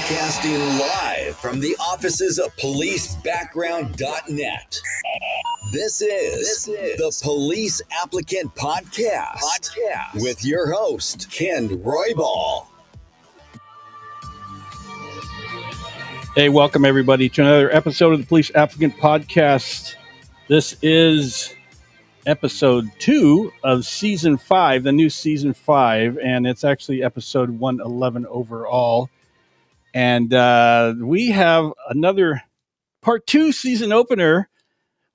Broadcasting live from the offices of policebackground.net. This is the Police Applicant Podcast with your host, Ken Roybal. Hey, welcome everybody to another episode of the Police Applicant Podcast. This is episode 2 of season 5, the new season 5, and it's actually episode 111 overall. And we have another part 2 season opener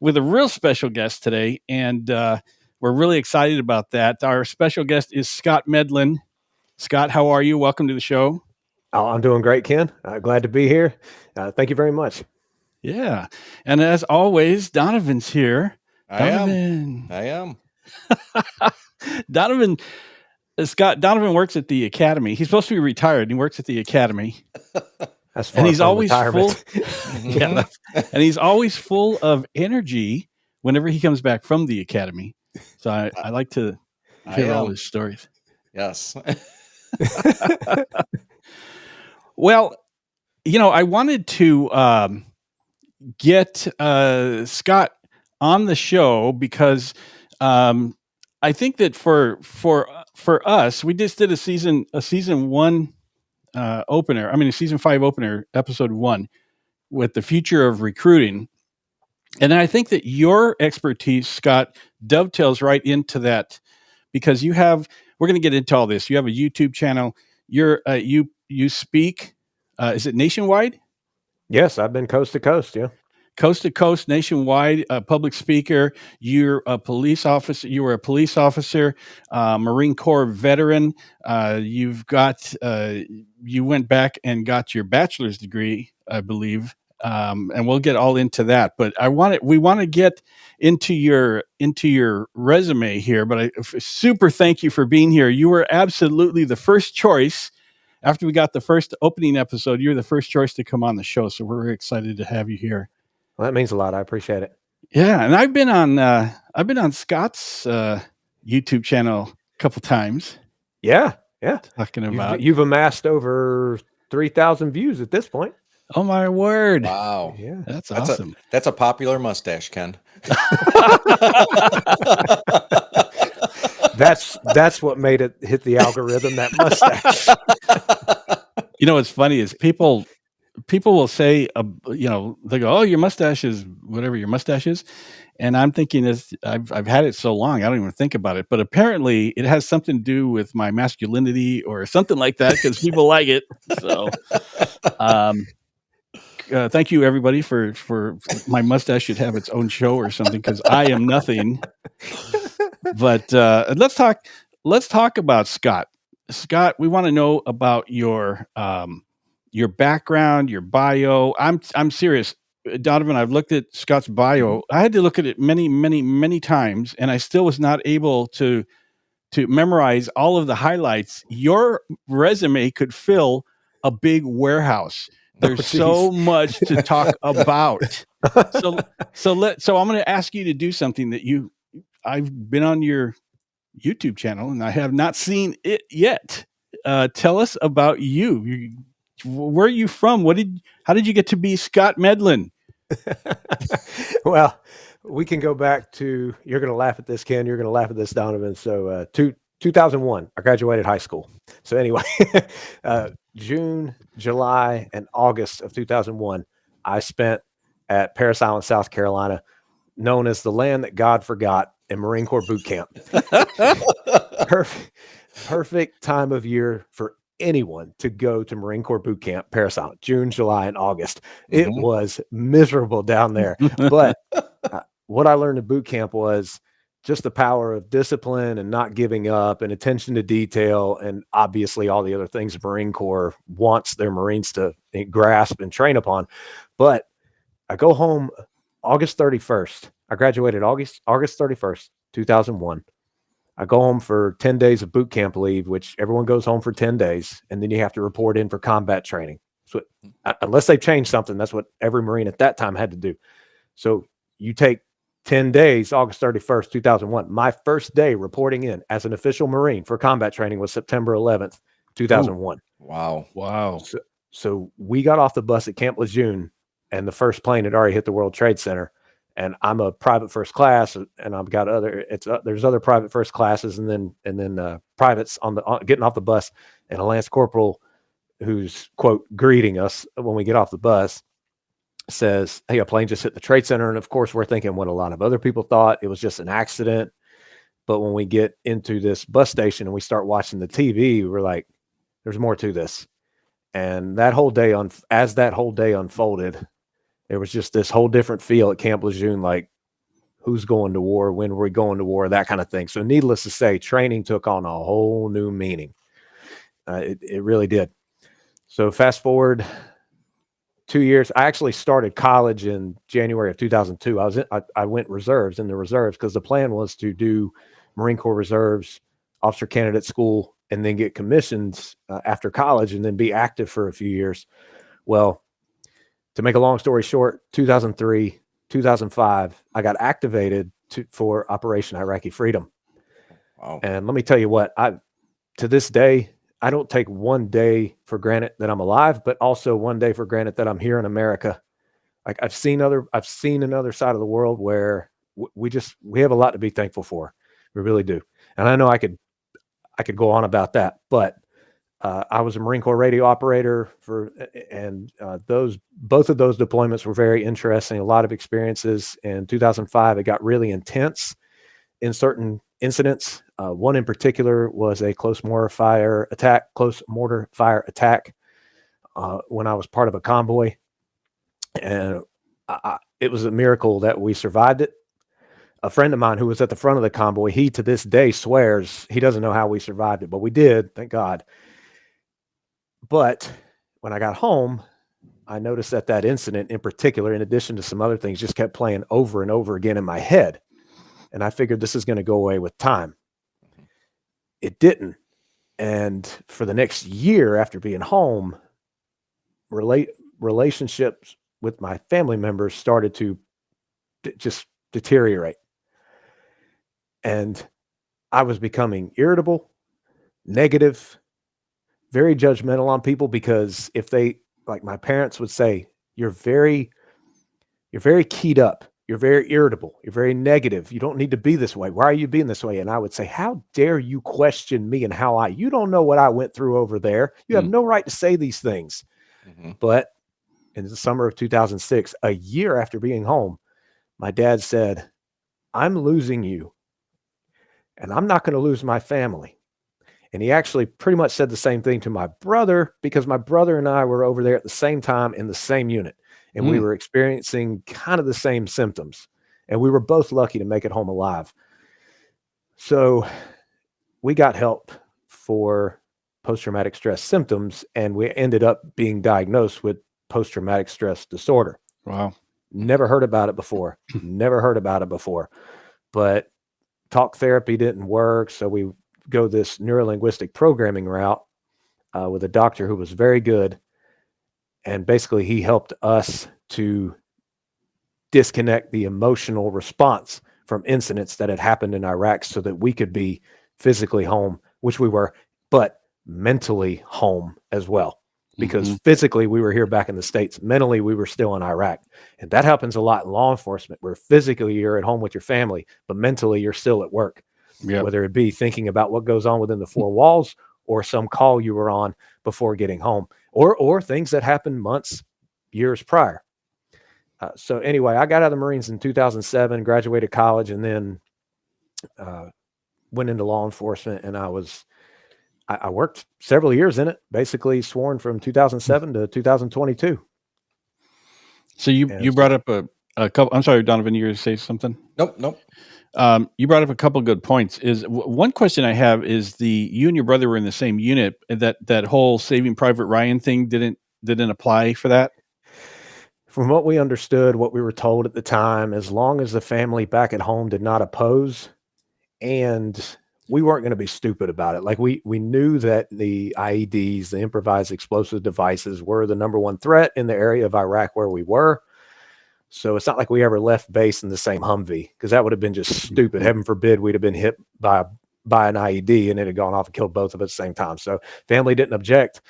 with a real special guest today, and we're really excited about that. Our special guest is Scott Medlin. Scott, how are you? Welcome to the show. Oh, I'm doing great, Ken. Glad to be here. Thank you very much. Yeah. And as always, Donovan's here. I am. Donovan works at the academy. He's supposed to be retired. He works at the academy. That's far and he's from always retirement. full. Yeah, and he's always full of energy whenever he comes back from the academy. So I like to hear all his stories. Yes. Well, I wanted to get Scott on the show because I think that for us, we just did a season 1 opener. I mean, a season 5 opener, episode 1, with the future of recruiting, and I think that your expertise, Scott, dovetails right into that because you have. We're going to get into all this. You have a YouTube channel. You speak. Is it nationwide? Yes, I've been coast to coast. Yeah. Coast to coast, nationwide, public speaker. You're a police officer. You were a police officer, Marine Corps veteran. You went back and got your bachelor's degree, I believe, and we'll get all into that. But we want to get into your resume here. But I super thank you for being here. You were absolutely the first choice. After we got the first opening episode, you're the first choice to come on the show. So we're excited to have you here. Well, that means a lot. I appreciate it. Yeah, and I've been on Scott's YouTube channel a couple times. Yeah. Talking about you've amassed over 3,000 views at this point. Oh my word! Wow. Yeah, that's awesome. That's a popular mustache, Ken. That's what made it hit the algorithm. That mustache. What's funny is people will say, they go, "Oh, your mustache is whatever your mustache is," and I'm thinking, I've had it so long, I don't even think about it. But apparently, it has something to do with my masculinity or something like that because people like it. So, thank you everybody for my mustache should have its own show or something because I am nothing. But let's talk about Scott. Scott, we want to know about your background, your bio. I'm serious, Donovan. I've looked at Scott's bio. I had to look at it many, many, many times, and I still was not able to memorize all of the highlights. Your resume could fill a big warehouse. There's so much to talk about. So I'm going to ask you to do something that I've been on your YouTube channel and I have not seen it yet. Tell us about you. Where are you from? How did you get to be Scott Medlin? Well, we can go back to, you're going to laugh at this, Ken. You're going to laugh at this, Donovan. So 2001, I graduated high school. So anyway, June, July, and August of 2001, I spent at Parris Island, South Carolina, known as the land that God forgot, in Marine Corps boot camp. Perfect time of year for anyone to go to Marine Corps boot camp, Parris Island, June, July, and August. It was miserable down there. But what I learned in boot camp was just the power of discipline and not giving up and attention to detail. And obviously all the other things the Marine Corps wants their Marines to grasp and train upon. But I go home August 31st. I graduated August 31st, 2001. I go home for 10 days of boot camp leave, which everyone goes home for 10 days. And then you have to report in for combat training. So unless they changed something, that's what every Marine at that time had to do. So you take 10 days, August 31st, 2001. My first day reporting in as an official Marine for combat training was September 11th, 2001. Wow. Wow. So we got off the bus at Camp Lejeune, and the first plane had already hit the World Trade Center. And I'm a private first class, and I've got there's other private first classes, and then privates getting off the bus, and a lance corporal who's quote greeting us when we get off the bus says, "Hey, a plane just hit the Trade Center." And of course, we're thinking what a lot of other people thought, it was just an accident. But when we get into this bus station and we start watching the TV, we're like, "There's more to this." And that whole day as that whole day unfolded, there was just this whole different feel at Camp Lejeune, like who's going to war, when we're going to war, that kind of thing. So needless to say, training took on a whole new meaning. It really did. So fast forward 2 years. I actually started college in January of 2002. I went in the reserves because the plan was to do Marine Corps Reserves, officer candidate school, and then get commissions after college and then be active for a few years. Well, to make a long story short, 2003, 2005, I got activated for Operation Iraqi Freedom. Wow. And let me tell you what, to this day, I don't take one day for granted that I'm alive, but also one day for granted that I'm here in America. Like I've seen another side of the world where we have a lot to be thankful for. We really do. And I know I could go on about that, but I was a Marine Corps radio operator both of those deployments were very interesting. A lot of experiences. In 2005, it got really intense in certain incidents. One in particular was a close mortar fire attack when I was part of a convoy, and it was a miracle that we survived it. A friend of mine who was at the front of the convoy, he to this day swears he doesn't know how we survived it, but we did, thank God. But when I got home, I noticed that incident in particular, in addition to some other things, just kept playing over and over again in my head. And I figured this is going to go away with time. It didn't. And for the next year after being home, relationships with my family members started to just deteriorate. And I was becoming irritable, negative, very judgmental on people, because if they, like my parents would say, you're very keyed up. You're very irritable. You're very negative. You don't need to be this way. Why are you being this way? And I would say, how dare you question me and you don't know what I went through over there. You have no right to say these things. Mm-hmm. But in the summer of 2006, a year after being home, my dad said, I'm losing you, and I'm not going to lose my family. And he actually pretty much said the same thing to my brother, because my brother and I were over there at the same time in the same unit, and we were experiencing kind of the same symptoms, and we were both lucky to make it home alive. So we got help for post-traumatic stress symptoms, and we ended up being diagnosed with post-traumatic stress disorder. Wow. Never heard about it before. But talk therapy didn't work, so we go this neurolinguistic programming route with a doctor who was very good. And basically he helped us to disconnect the emotional response from incidents that had happened in Iraq so that we could be physically home, which we were, but mentally home as well. Because physically we were here back in the States. Mentally, we were still in Iraq. And that happens a lot in law enforcement, where physically you're at home with your family, but mentally you're still at work. Yep. Whether it be thinking about what goes on within the four walls, or some call you were on before getting home, or things that happened months, years prior. So anyway, I got out of the Marines in 2007, graduated college, and then went into law enforcement. And I worked several years in it, basically sworn from 2007 to 2022. So you brought up a couple. I'm sorry, Donovan, you were going to say something? Nope. You brought up a couple good points. One question I have is you and your brother were in the same unit. That whole Saving Private Ryan thing didn't apply for that? From what we understood, what we were told at the time, as long as the family back at home did not oppose, and we weren't going to be stupid about it. Like we knew that the IEDs, the improvised explosive devices, were the number one threat in the area of Iraq where we were. So it's not like we ever left base in the same Humvee, because that would have been just stupid. Heaven forbid we'd have been hit by an IED and it had gone off and killed both of us at the same time. So family didn't object.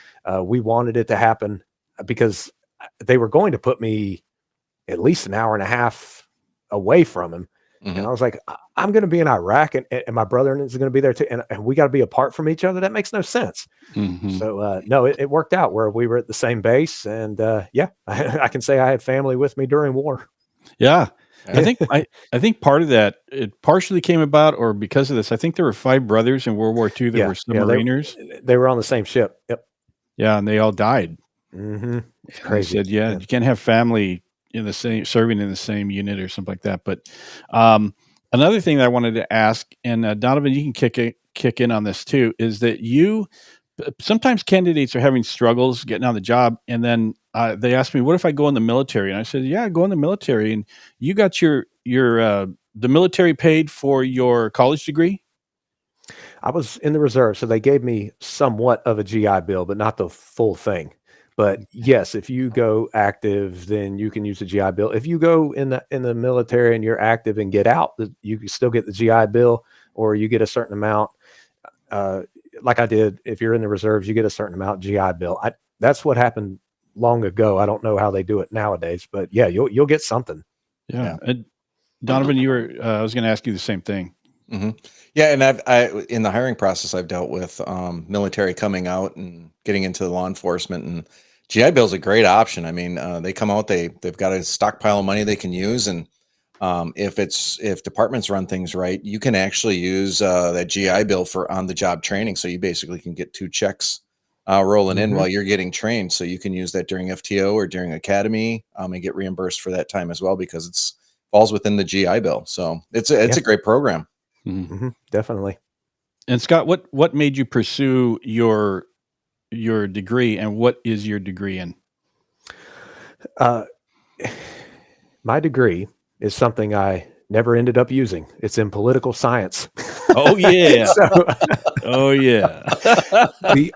We wanted it to happen. because they were going to put me at least an hour and a half away from him. Mhm. And I was like, I'm going to be in Iraq and my brother is going to be there too. And we got to be apart from each other. That makes no sense. Mhm. So, no, it worked out where we were at the same base. And yeah, I can say I had family with me during war. Yeah. Yeah. I think part of that, it partially came about, or because of this, I think there were 5 brothers in World War II that were submariners. They were on the same ship. Yep. Yeah, and they all died. Mm-hmm. It's They crazy. said, you can't have family in the same serving in the same unit or something like that. But another thing that I wanted to ask, and Donovan, you can kick in on this too, is that sometimes candidates are having struggles getting on the job, and then they ask me, "What if I go in the military?" And I said, "Yeah, go in the military." And you got your the military paid for your college degree. I was in the reserve, so they gave me somewhat of a GI Bill, but not the full thing. But yes, if you go active, then you can use the GI Bill. If you go in the military and you're active and get out, you can still get the GI Bill, or you get a certain amount. Like I did, if you're in the reserves, you get a certain amount GI Bill. That's what happened long ago. I don't know how they do it nowadays, but yeah, you'll get something. Yeah. Donovan, I was going to ask you the same thing. Mm-hmm. Yeah, and I in the hiring process, I've dealt with military coming out and getting into law enforcement, and GI Bill is a great option. I mean, they come out, they've got a stockpile of money they can use, and if departments run things right, you can actually use that GI Bill for on the job training. So you basically can get 2 checks rolling in while you're getting trained. So you can use that during FTO or during academy, and get reimbursed for that time as well, because it's falls within the GI Bill. So it's a great program. Mm-hmm. Definitely. And Scott, what made you pursue your degree, and what is your degree in? My degree is something I never ended up using. It's in political science. Oh yeah. The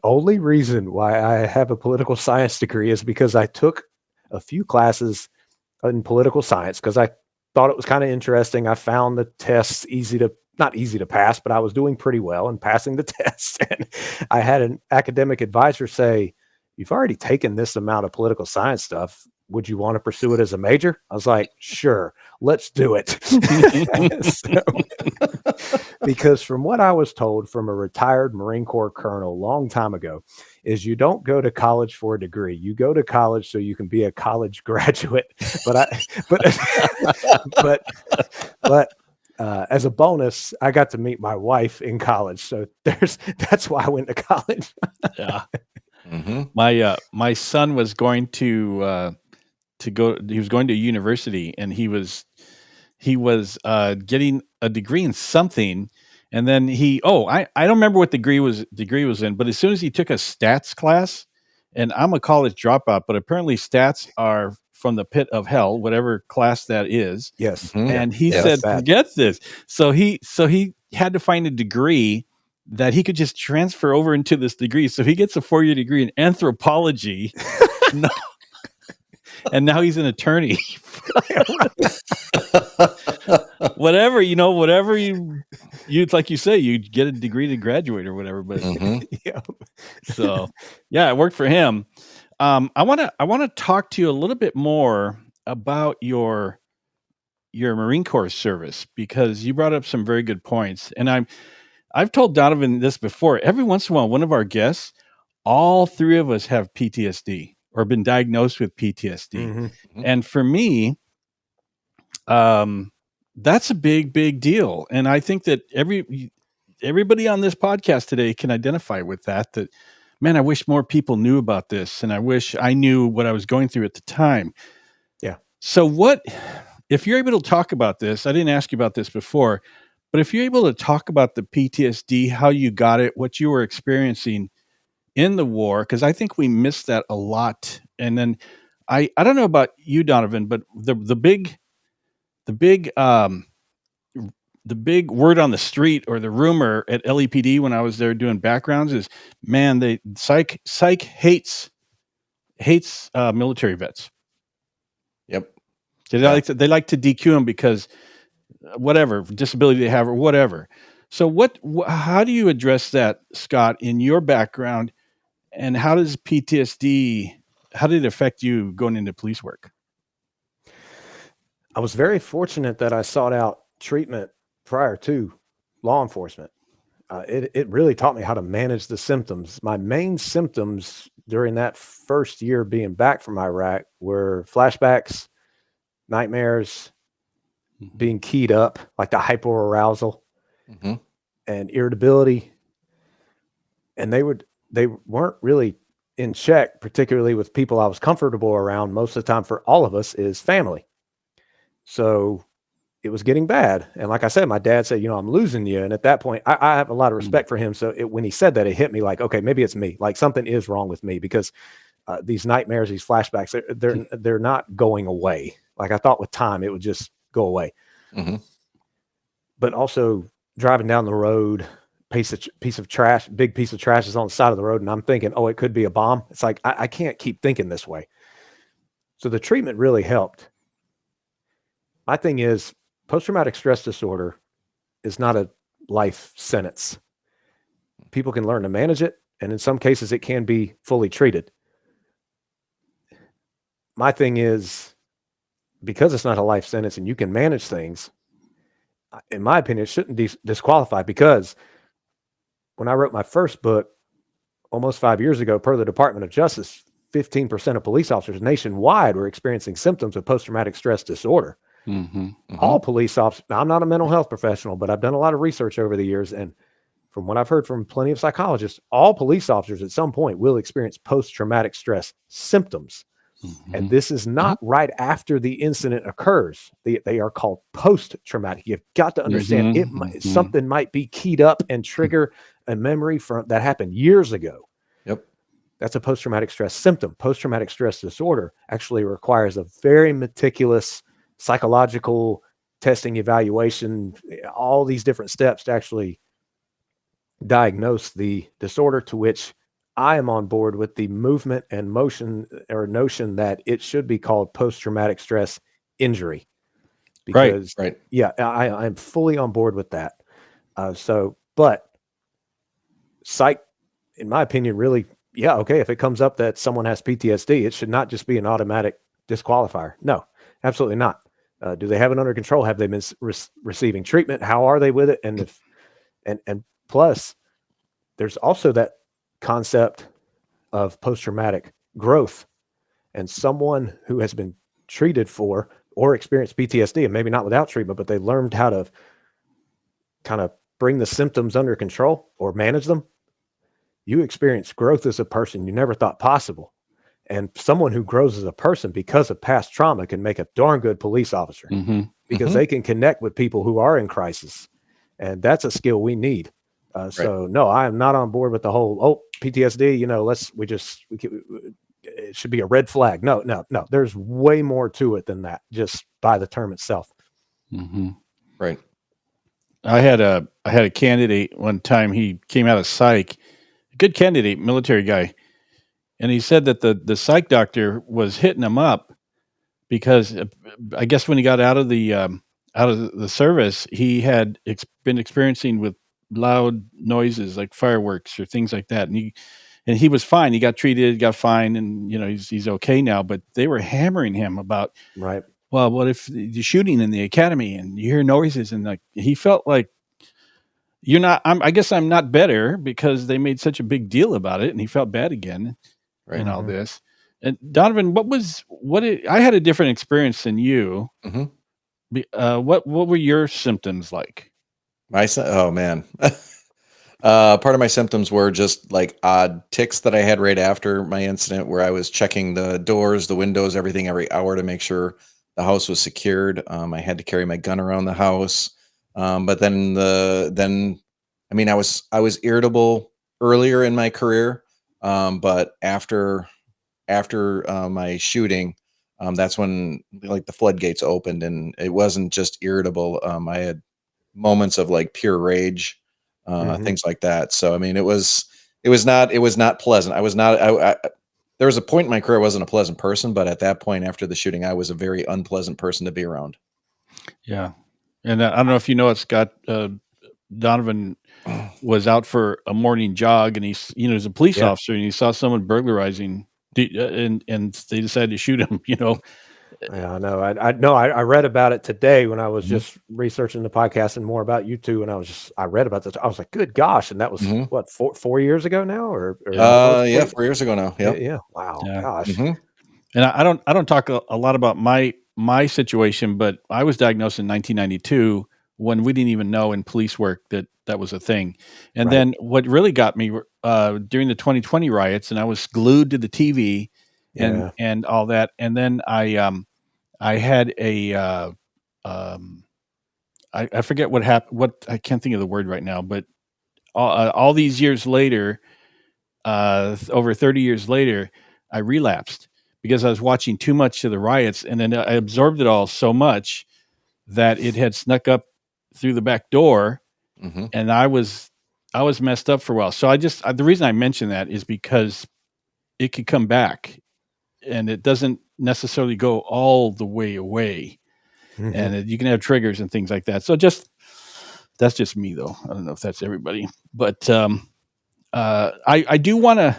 only reason why I have a political science degree is because I took a few classes in political science because I thought it was kind of interesting. I found the tests not easy to pass, but I was doing pretty well and passing the tests. And I had an academic advisor say, "You've already taken this amount of political science stuff. Would you want to pursue it as a major?" I was like, "Sure, let's do it." Because from what I was told from a retired Marine Corps colonel a long time ago, is you don't go to college for a degree. You go to college so you can be a college graduate. But as a bonus, I got to meet my wife in college. So that's why I went to college. Yeah. Mm-hmm. My son was going to go. He was going to university, and he was getting a degree in something. And then I don't remember what degree was in, but as soon as he took a stats class, and I'm a college dropout, but apparently stats are from the pit of hell, whatever class that is. Yes. Mm-hmm. And he said, "Forget this." So he had to find a degree that he could just transfer over into this degree. So he gets a 4-year degree in anthropology. And now he's an attorney. whatever you like you say, you get a degree to graduate or whatever. But so yeah, it worked for him. I want to talk to you a little bit more about your Marine Corps service, because you brought up some very good points. And I've told Donovan this before. Every once in a while, one of our guests, all 3 of us have PTSD or been diagnosed with PTSD. Mm-hmm. And for me, that's a big deal. And I think that everybody on this podcast today can identify with that, man, I wish more people knew about this, and I wish I knew what I was going through at the time. Yeah. So if you're able to talk about this, I didn't ask you about this before, but if you're able to talk about the PTSD, how you got it, what you were experiencing in the war, because I think we missed that a lot. And then I don't know about you, Donovan, but the big word on the street, or the rumor at LEPD when I was there doing backgrounds, is, man, psych hates military vets. Yep. They like to DQ them because whatever disability they have or whatever. So how do you address that, Scott, in your background? And how does PTSD, how did it affect you going into police work? I was very fortunate that I sought out treatment prior to law enforcement. It really taught me how to manage the symptoms. My main symptoms during that first year being back from Iraq were flashbacks, nightmares, being keyed up, like the hyperarousal, and irritability. And they weren't really in check, particularly with people I was comfortable around most of the time. For all of us is family. So it was getting bad. And like I said, my dad said, I'm losing you. And at that point, I have a lot of respect for him. So when he said that, it hit me like, okay, maybe it's me. Like something is wrong with me, because these nightmares, these flashbacks, they're not going away. Like I thought with time, it would just go away. But also driving down the road, big piece of trash is on the side of the road. And I'm thinking, oh, it could be a bomb. It's like, I can't keep thinking this way. So the treatment really helped. My thing is, post-traumatic stress disorder is not a life sentence. People can learn to manage it, and in some cases it can be fully treated. My thing is, because it's not a life sentence and you can manage things, in my opinion, it shouldn't disqualify, because when I wrote my first book almost 5 years ago, per the Department of Justice, 15% of police officers nationwide were experiencing symptoms of post-traumatic stress disorder. All police officers, now I'm not a mental health professional, but I've done a lot of research over the years. And from what I've heard from plenty of psychologists, all police officers at some point will experience post-traumatic stress symptoms. And this is not right after the incident occurs. They are called post-traumatic. You've got to understand something might be keyed up and trigger a memory that happened years ago. Yep. That's a post-traumatic stress symptom. Post-traumatic stress disorder actually requires a very meticulous psychological testing, evaluation, all these different steps to actually diagnose the disorder, to which I am on board with the movement and motion or notion that it should be called post-traumatic stress injury. Because, right. Yeah, I'm fully on board with that. But psych, in my opinion, really, okay, if it comes up that someone has PTSD, it should not just be an automatic disqualifier. No, absolutely not. Do they have it under control? Have they been receiving treatment? How are they with it? And plus, there's also that concept of post-traumatic growth. And someone who has been treated for or experienced PTSD, and maybe not without treatment, but they learned how to kind of bring the symptoms under control or manage them, you experience growth as a person you never thought possible. And someone who grows as a person because of past trauma can make a darn good police officer, because they can connect with people who are in crisis. And that's a skill we need. So no, I am not on board with the whole, PTSD, it should be a red flag. No. There's way more to it than that, just by the term itself. Right. I had a candidate one time. He came out of psych, good candidate, military guy. And he said that the psych doctor was hitting him up because I guess when he got out of the service, he had been experiencing with loud noises like fireworks or things like that. And he was fine. He got treated, got fine, and he's okay now. But they were hammering him about, right. Well, what if the shooting in the academy and you hear noises, and like he felt like I guess I'm not better because they made such a big deal about it, and he felt bad again. Right. And all this. And Donovan, I had a different experience than you. What were your symptoms like? Oh man. Part of my symptoms were just like odd tics that I had right after my incident, where I was checking the doors, the windows, everything every hour to make sure the house was secured. I had to carry my gun around the house. But then I was irritable earlier in my career. But after my shooting, that's when like the floodgates opened, and it wasn't just irritable. I had moments of like pure rage, things like that. So, I mean, it was not pleasant. There was a point in my career I wasn't a pleasant person, but at that point after the shooting, I was a very unpleasant person to be around. Yeah. And I don't know if you know it, Scott, Donovan was out for a morning jog, and he's, as a police officer, and he saw someone burglarizing, and they decided to shoot him. Yeah, I know. I read about it today when I was just researching the podcast and more about you two. And I read about this. I was like, good gosh. And that was what, 4 years ago now, or yeah, 4 years ago now. Yeah. Yeah. Wow. Yeah. Gosh. And I don't talk a lot about my situation, but I was diagnosed in 1992 when we didn't even know in police work that was a thing. And then what really got me during the 2020 riots, and I was glued to the TV and all that. And then I had a I forget what happened. What, I can't think of the word right now, but all these years later, over 30 years later, I relapsed because I was watching too much of the riots, and then I absorbed it all so much that it had snuck up through the back door, and I was messed up for a while. So the reason I mention that is because it could come back, and it doesn't necessarily go all the way away, and you can have triggers and things like that. So that's just me, though. I don't know if that's everybody, but I do want to,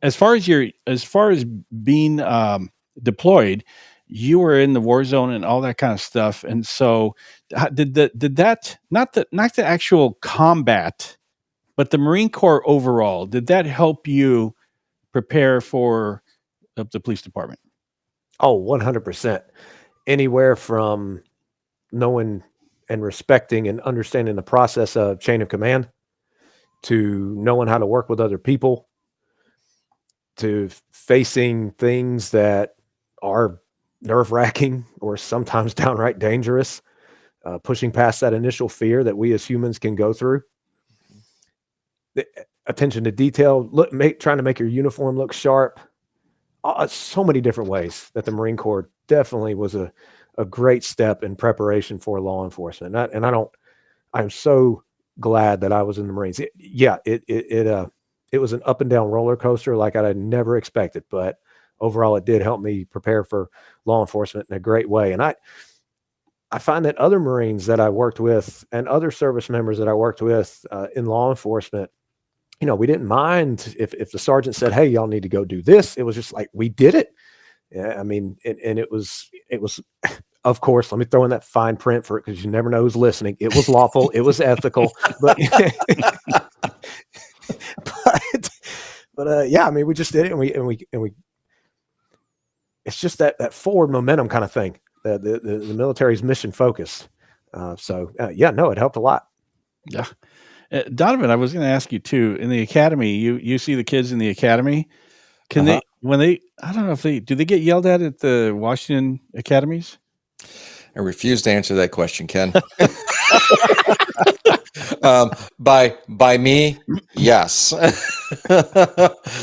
as far as being deployed, you were in the war zone and all that kind of stuff. And so did that, not the actual combat, but the Marine Corps overall, did that help you prepare for the police department? Oh, 100%. Anywhere from knowing and respecting and understanding the process of chain of command, to knowing how to work with other people, to facing things that are nerve-wracking or sometimes downright dangerous, pushing past that initial fear that we as humans can go through. The attention to detail, trying to make your uniform look sharp. So many different ways that the Marine Corps definitely was a great step in preparation for law enforcement. I'm so glad that I was in the Marines. It was an up and down roller coaster like I had never expected, but overall it did help me prepare for law enforcement in a great way. And I find that other Marines that I worked with and other service members that I worked with in law enforcement, we didn't mind if the sergeant said, "Hey, y'all need to go do this." It was just like, we did it. Yeah, I mean, and it was, of course, let me throw in that fine print for it, because you never know who's listening. It was lawful. It was ethical, but yeah, I mean, we just did it, and we it's just that forward momentum kind of thing. The military's mission focused. It helped a lot. Yeah. Donovan, I was going to ask you too, in the academy, you see the kids in the academy, can I don't know if do they get yelled at the Washington academies? I refuse to answer that question, Ken. By me, yes.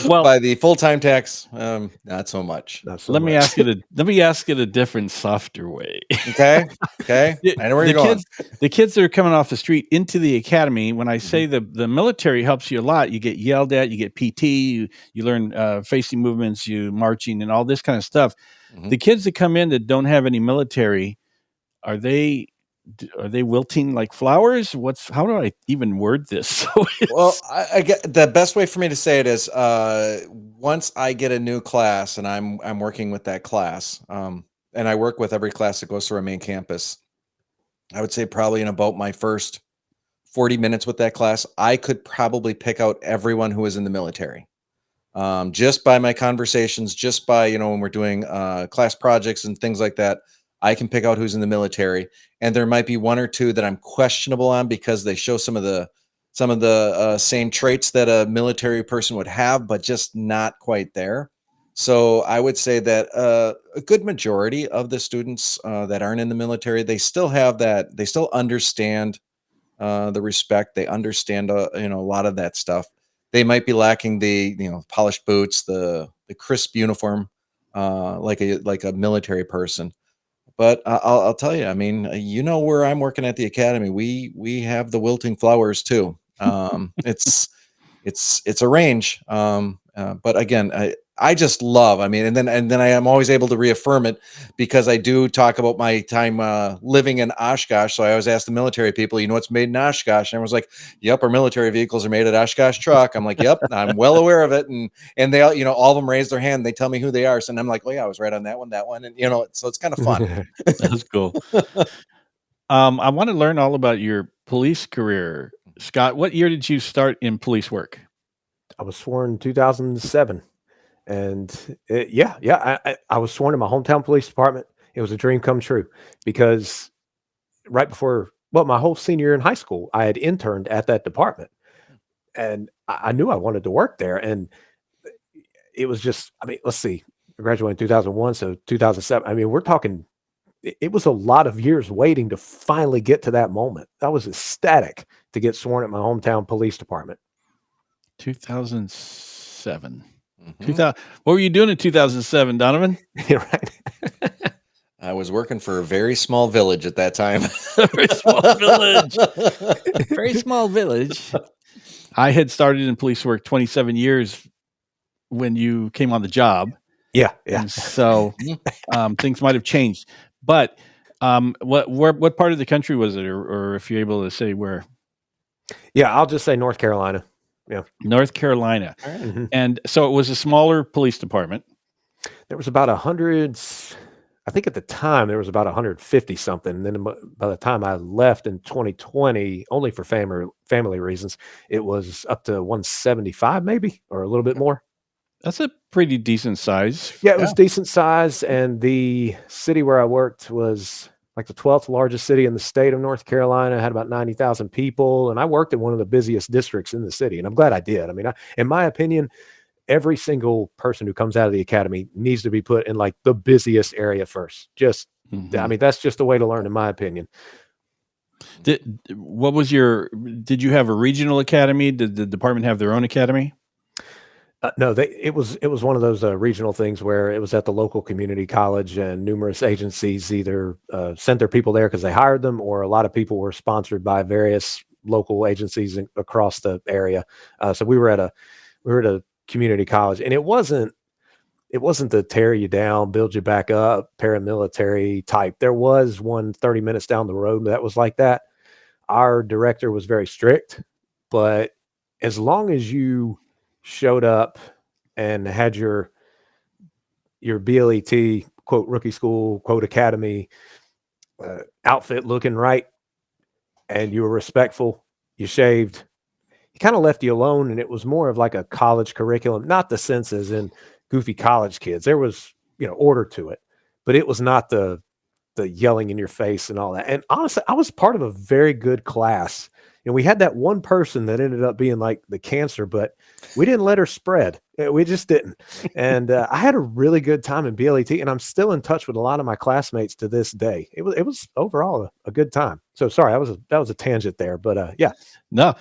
Well, by the full-time tax, not so much. Let me ask it a different, softer way. Okay. I know where you're going. The kids that are coming off the street into the academy, when I say the military helps you a lot, you get yelled at, you get PT, you learn facing movements, you marching, and all this kind of stuff. The kids that come in that don't have any military, are they wilting like flowers? How do I even word this? Well, I get the best way for me to say it is once I get a new class and I'm working with that class, and I work with every class that goes through our main campus. I would say probably in about my first 40 minutes with that class, I could probably pick out everyone who is in the military. Just by my conversations, just by, when we're doing class projects and things like that, I can pick out who's in the military, and there might be one or two that I'm questionable on because they show some of the same traits that a military person would have, but just not quite there. So I would say that a good majority of the students that aren't in the military, they still have that. They still understand the respect. They understand a lot of that stuff. They might be lacking the polished boots, the crisp uniform, like a military person. But I'll tell you, I mean, where I'm working at the academy, we have the wilting flowers too. It's a range. But again, I just love, I mean, and then I am always able to reaffirm it because I do talk about my time living in Oshkosh. So I always ask the military people, you know, what's made in Oshkosh? And everyone's like, yep, our military vehicles are made at Oshkosh Truck. I'm like, yep, I'm well aware of it. And they all, you know, all of them raise their hand. They tell me who they are. So I'm like, well, yeah, I was right on that one. And, you know, so it's kind of fun. That's cool. I want to learn all about your police career. Scott, what year did you start in police work? I was sworn in 2007. And I was sworn in my hometown police department. It was a dream come true because right before, well, my whole senior year in high school, I had interned at that department, and I knew I wanted to work there. And it was just, I mean, let's see, I graduated in 2001, so 2007. I mean, we're talking, it was a lot of years waiting to finally get to that moment. I was ecstatic to get sworn at my hometown police department. 2007. 2000. What were you doing in 2007, Donovan? Right. I was working for a very small village at that time. Very small village. Very small village. I had started in police work 27 years when you came on the job. Yeah. And so things might have changed. But what part of the country was it, or if you're able to say where? Yeah, I'll just say North Carolina. Yeah. North Carolina. Right. Mm-hmm. And so it was a smaller police department. There was about 100, I think at the time there was about 150 something. And then by the time I left in 2020, only for family reasons, it was up to 175 maybe, or a little bit more. That's a pretty decent size. Yeah, it was decent size. And the city where I worked was like the 12th largest city in the state of North Carolina, had about 90,000 people. And I worked in one of the busiest districts in the city. And I'm glad I did. I mean, in my opinion, every single person who comes out of the academy needs to be put in like the busiest area first. I mean, that's just the way to learn, in my opinion. Did you have a regional academy? Did the department have their own academy? No, it was one of those regional things where it was at the local community college, and numerous agencies either sent their people there because they hired them, or a lot of people were sponsored by various local agencies across the area. So we were at a community college, and it wasn't the tear you down, build you back up, paramilitary type. There was one 30 minutes down the road that was like that. Our director was very strict, but as long as you showed up and had your BLET, quote, rookie school, quote, academy outfit looking right, and you were respectful, you shaved, he kind of left you alone. And it was more of like a college curriculum, not the sense as in goofy college kids. There was, order to it, but it was not the yelling in your face and all that. And honestly, I was part of a very good class. And we had that one person that ended up being like the cancer, but we didn't let her spread. We just didn't. And I had a really good time in BLET, and I'm still in touch with a lot of my classmates to this day. It was overall a good time. So sorry, that was a tangent there, but yeah. No,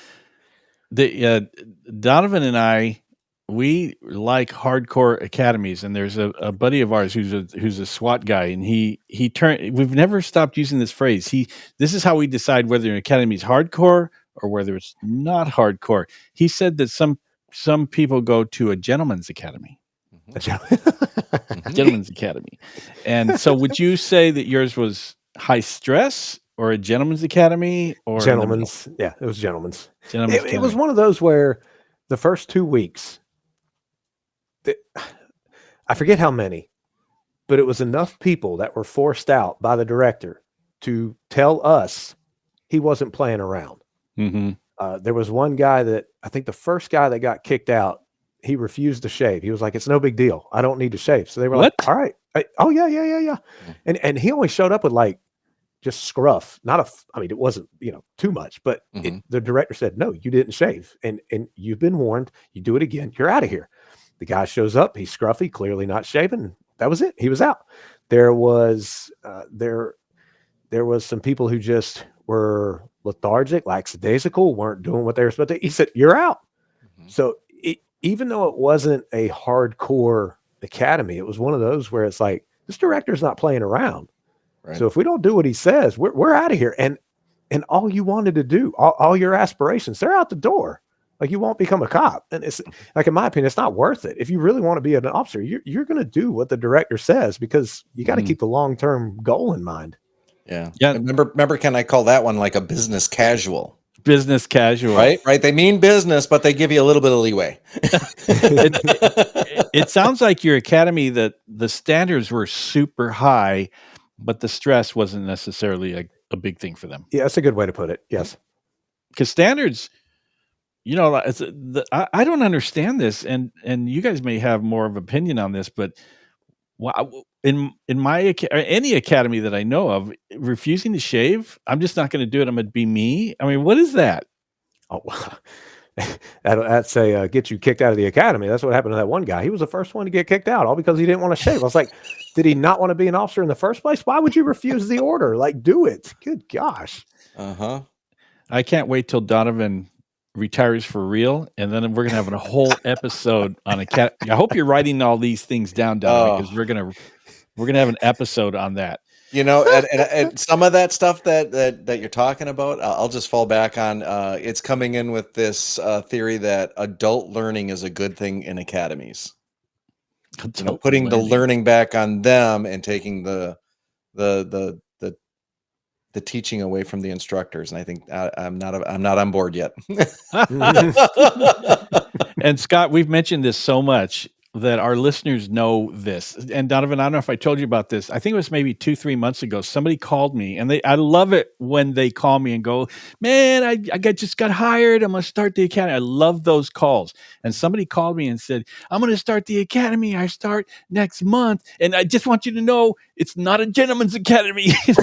Donovan and I, we like hardcore academies, and there's a buddy of ours who's a SWAT guy, and we've never stopped using this phrase. This is how we decide whether an academy is hardcore or whether it's not hardcore. He said that some people go to a gentleman's academy. Gentleman's academy. And so would you say that yours was high stress or a gentleman's academy? Or gentleman's? Yeah, it was gentleman's. It was one of those where the first 2 weeks, I forget how many, but it was enough people that were forced out by the director to tell us he wasn't playing around. Mm-hmm. There was one guy that I think the first guy that got kicked out, he refused to shave. He was like, "It's no big deal. I don't need to shave." So they were like, "All right." Oh yeah. And he only showed up with like just scruff. It wasn't, too much, but the director said, "No, you didn't shave. And you've been warned. You do it again, you're out of here." The guy shows up, he's scruffy, clearly not shaven. That was it. He was out. There was some people who just were lethargic, lackadaisical, weren't doing what they were supposed to. He said, "You're out." So even though it wasn't a hardcore academy, it was one of those where it's like, this director's not playing around. Right. So if we don't do what he says, we're out of here. And all you wanted to do, all your aspirations, they're out the door. Like, you won't become a cop. And it's like, in my opinion, it's not worth it. If you really want to be an officer, you're going to do what the director says, because you got to keep the long-term goal in mind. Yeah. Yeah. And remember, Ken, I call that one like a business casual. Business casual. Right. They mean business, but they give you a little bit of leeway. It sounds like your academy, that the standards were super high, but the stress wasn't necessarily a big thing for them. Yeah, that's a good way to put it. Yes. Because standards, I don't understand this, and you guys may have more of opinion on this, but in any academy that I know of, refusing to shave, I'm just not going to do it. I'm going to be me. I mean, what is that? Oh, that's a get you kicked out of the academy. That's what happened to that one guy. He was the first one to get kicked out, all because he didn't want to shave. I was like, did he not want to be an officer in the first place? Why would you refuse the order? Like, do it. Good gosh. I can't wait till Donovan retires for real, and then we're gonna have a whole episode on I hope you're writing all these things down, Donovan, because we're gonna have an episode on that. And some of that stuff that you're talking about, I'll just fall back on. It's coming in with this theory that adult learning is a good thing in academies. Putting the learning back on them and taking the teaching away from the instructors. And I think I'm not on board yet. And Scott, we've mentioned this so much that our listeners know this. And Donovan, I don't know if I told you about this. I think it was maybe 2-3 months ago. Somebody called me, and I love it when they call me and go, "Man, I just got hired. I'm going to start the academy." I love those calls. And somebody called me and said, "I'm going to start the academy. I start next month. And I just want you to know it's not a gentleman's academy." And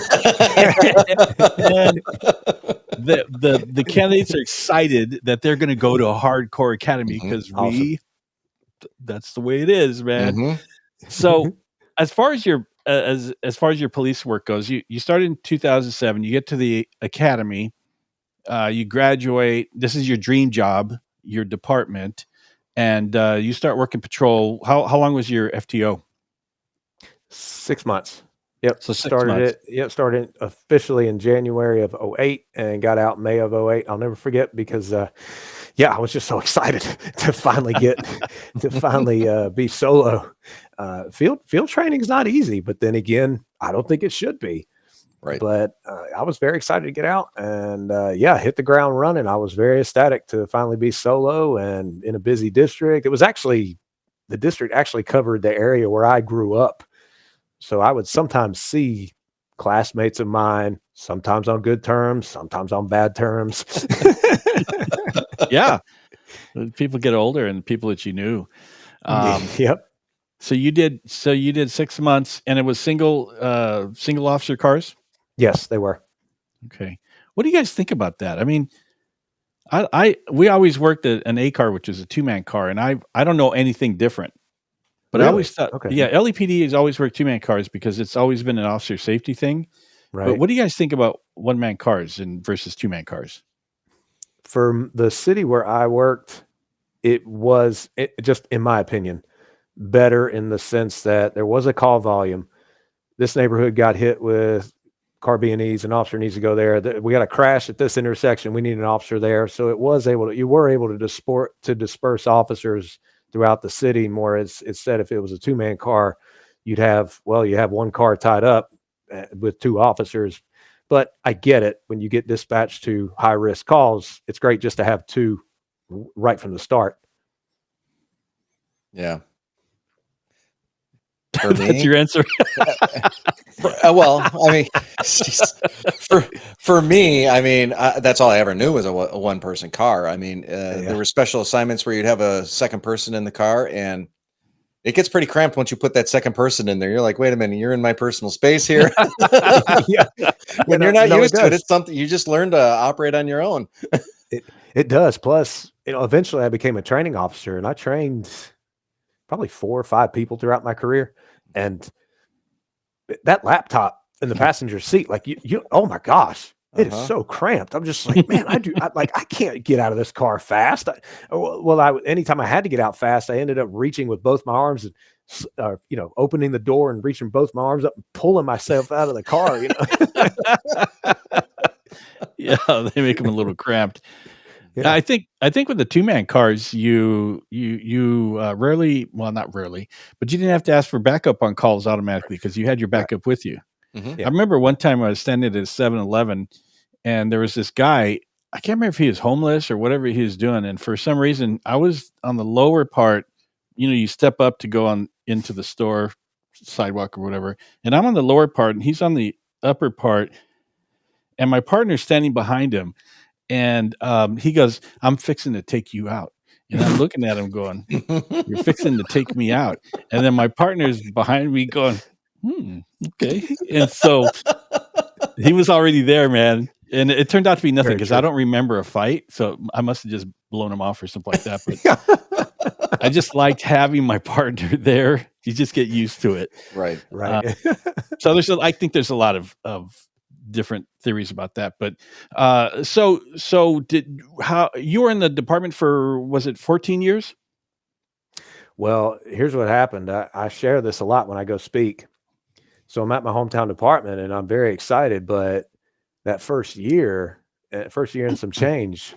the candidates are excited that they're going to go to a hardcore academy, because that's the way it is, man. So as far as your as far as your police work goes, you started in 2007, you get to the academy, you graduate. This is your dream job, your department, and you start working patrol. How long was your FTO? 6 months. Yep. So started officially in January of 2008 and got out May of 2008. I'll never forget, because I was just so excited to finally be solo. Field training is not easy, but then again, I don't think it should be. Right. But I was very excited to get out and hit the ground running. I was very ecstatic to finally be solo and in a busy district. It was actually, the district actually covered the area where I grew up. So I would sometimes see classmates of mine, sometimes on good terms, sometimes on bad terms. Yeah. People get older, and people that you knew. Yep. So you did 6 months, and it was single officer cars? Yes, they were. Okay. What do you guys think about that? I mean, we always worked at an A car, which is a 2-man car, and I don't know anything different. But really? I always thought, LAPD has always worked 2-man cars because it's always been an officer safety thing. Right. But what do you guys think about 1-man cars versus 2-man cars? For the city where I worked, it just, in my opinion, better in the sense that there was a call volume. This neighborhood got hit with car B&Es, an officer needs to go there. We got a crash at this intersection. We need an officer there. So you were able to disperse officers throughout the city more. Instead, if it was a 2-man car, you have one car tied up with 2 officers. But I get it. When you get dispatched to high risk calls, it's great just to have 2 right from the start. Yeah. That's your answer. Well, I mean, for me, I mean, that's all I ever knew was a 1-person car. I mean, there were special assignments where you'd have a second person in the car, and it gets pretty cramped once you put that second person in there. You're like, wait a minute, you're in my personal space here. When you're not used to it, it's something you just learn to operate on your own. It does. Plus, eventually I became a training officer, and I trained probably 4 or 5 people throughout my career. And that laptop in the passenger seat, like you oh my gosh, it is so cramped. I'm just like, man, I can't get out of this car fast. Anytime I had to get out fast, I ended up reaching with both my arms and, opening the door and reaching both my arms up and pulling myself out of the car, Yeah, they make them a little cramped. Yeah. I think with the 2-man cars, you rarely, well, not rarely, but you didn't have to ask for backup on calls automatically because you had your Right. backup with you. Mhm. Yeah. I remember one time I was standing at a 7-Eleven and there was this guy. I can't remember if he was homeless or whatever he was doing. And for some reason, I was on the lower part. You step up to go on into the store sidewalk or whatever, and I'm on the lower part, and he's on the upper part, and my partner's standing behind him, and he goes, "I'm fixing to take you out," and I'm looking at him going, "You're fixing to take me out," and then my partner's behind me going, okay, and so he was already there, man. And it turned out to be nothing Very because true. I don't remember a fight. So I must have just blown him off or something like that. But I just liked having my partner there. You just get used to it. Right. Right. So I think there's a lot of different theories about that. But so how you were in the department for, was it 14 years? Well, here's what happened. I share this a lot when I go speak. So I'm at my hometown department and I'm very excited, but that first year and some change,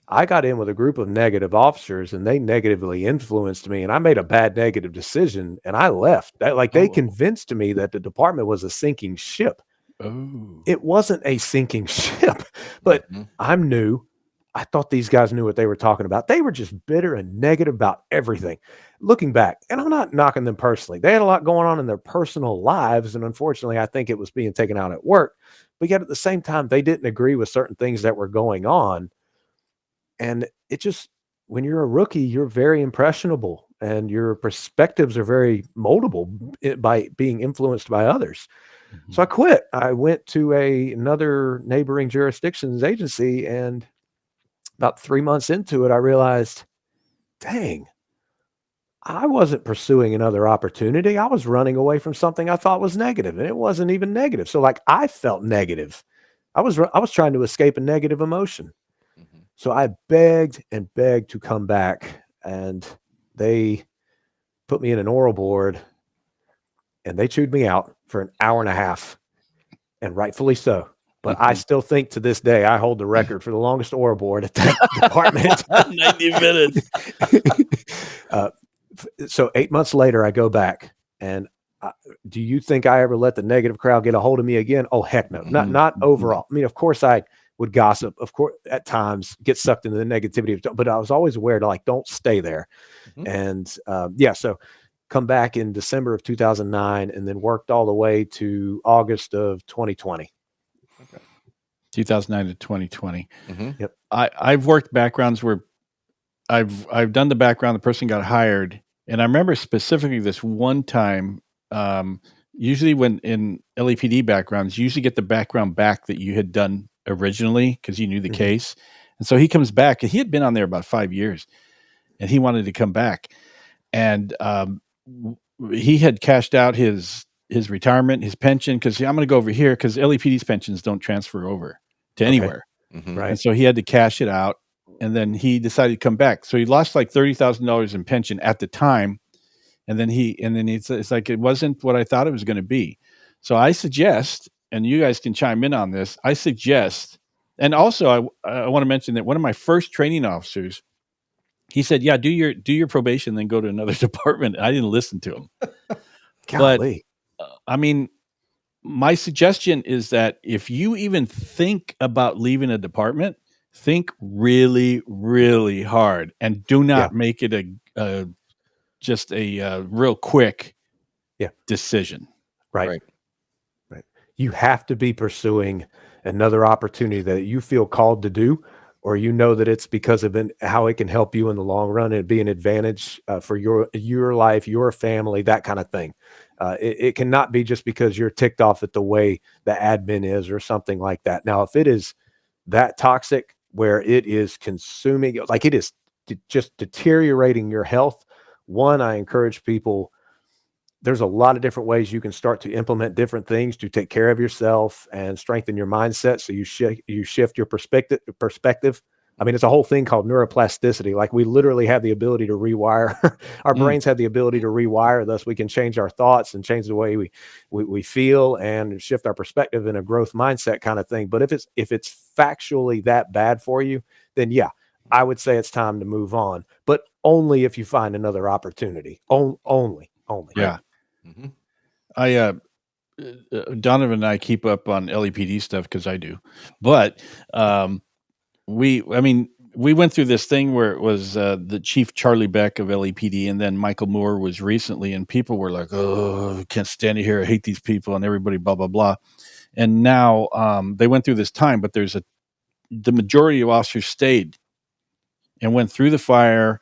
I got in with a group of negative officers and they negatively influenced me and I made a bad negative decision and I left. They Oh. convinced me that the department was a sinking ship. Oh. It wasn't a sinking ship, but Mhm. I'm new. I thought these guys knew what they were talking about. They were just bitter and negative about everything. Looking back, and I'm not knocking them personally. They had a lot going on in their personal lives. And unfortunately, I think it was being taken out at work. But yet at the same time, they didn't agree with certain things that were going on. And it just, when you're a rookie, you're very impressionable and your perspectives are very moldable by being influenced by others. So I quit. I went to another neighboring jurisdiction's agency, and about 3 months into it, I realized, dang, I wasn't pursuing another opportunity. I was running away from something I thought was negative, and it wasn't even negative. So like I felt negative. I was trying to escape a negative emotion. Mhm. So I begged and begged to come back, and they put me in an oral board, and they chewed me out for an hour and a half, and rightfully so. But I still think to this day, I hold the record for the longest oral board at that department. 90 minutes. So 8 months later, I go back, and do you think I ever let the negative crowd get a hold of me again? Oh, heck no. Not overall. I mean, of course I would gossip, of course, at times get sucked into the negativity, but I was always aware to don't stay there. Mhm. And so come back in December of 2009 and then worked all the way to August of 2020. 2009 to 2020. Mhm. Yep. I've worked backgrounds where I've done the background, the person got hired, and I remember specifically this one time. Usually, when in LAPD backgrounds, you usually get the background back that you had done originally because you knew the Mhm. case, and so he comes back, and he had been on there about 5 years, and he wanted to come back, and he had cashed out his retirement, his pension, because I'm going to go over here because LAPD's pensions don't transfer over to Okay. anywhere. Mhm. Right. And so he had to cash it out, and then he decided to come back. So he lost like $30,000 in pension at the time, and then it's like it wasn't what I thought it was going to be. So I suggest, and you guys can chime in on this. I suggest, and also I want to mention that one of my first training officers, he said, "Yeah, do your probation, then go to another department." I didn't listen to him, but Golly. I mean, my suggestion is that if you even think about leaving a department, think really, really hard, and do not make it just a real quick decision. Right. Right. Right. You have to be pursuing another opportunity that you feel called to do, or that it's because of how it can help you in the long run and be an advantage for your life, your family, that kind of thing. It cannot be just because you're ticked off at the way the admin is or something like that. Now, if it is that toxic where it is consuming, like it is just deteriorating your health, I encourage people. There's a lot of different ways you can start to implement different things to take care of yourself and strengthen your mindset. So you shift your perspective. I mean, it's a whole thing called neuroplasticity. Like we literally have the ability to rewire. Our brains have the ability to rewire. Thus, we can change our thoughts and change the way we feel and shift our perspective in a growth mindset kind of thing. But if it's factually that bad for you, then I would say it's time to move on, but only if you find another opportunity. Only. Yeah. Mm-hmm. I Donovan and I keep up on LAPD stuff because I do, but we went through this thing where it was the Chief Charlie Beck of LAPD, and then Michael Moore was recently, and people were like, "Oh, can't stand it here. I hate these people," and everybody blah blah blah. And now they went through this time, but the majority of officers stayed and went through the fire,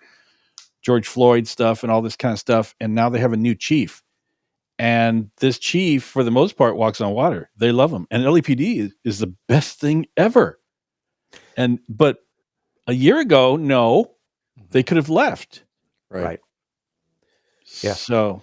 George Floyd stuff, and all this kind of stuff, and now they have a new chief. And this chief, for the most part, walks on water. They love him, and LAPD is the best thing ever. But a year ago, no, they could have left. Right. Yeah. So,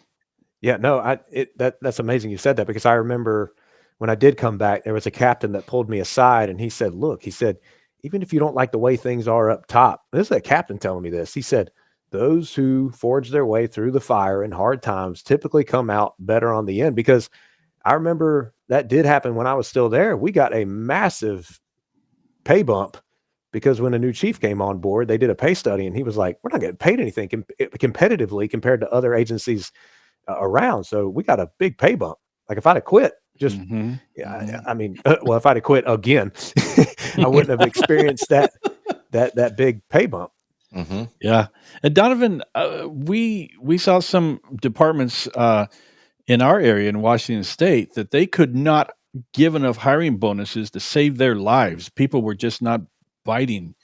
yeah, no, that's amazing you said that, because I remember when I did come back, there was a captain that pulled me aside and he said, "Look," he said, "even if you don't like the way things are up top," this is a captain telling me this. He said, "those who forge their way through the fire in hard times typically come out better on the end." Because I remember that did happen when I was still there. We got a massive pay bump because when a new chief came on board, they did a pay study and he was like, "We're not getting paid anything competitively compared to other agencies around." So we got a big pay bump. Like if I'd have quit, just I mean, well, if I'd have quit again, I wouldn't have experienced that big pay bump. Mm-hmm. Yeah, and Donovan, we saw some departments in our area in Washington State that they could not give enough hiring bonuses to save their lives. People were just not biting.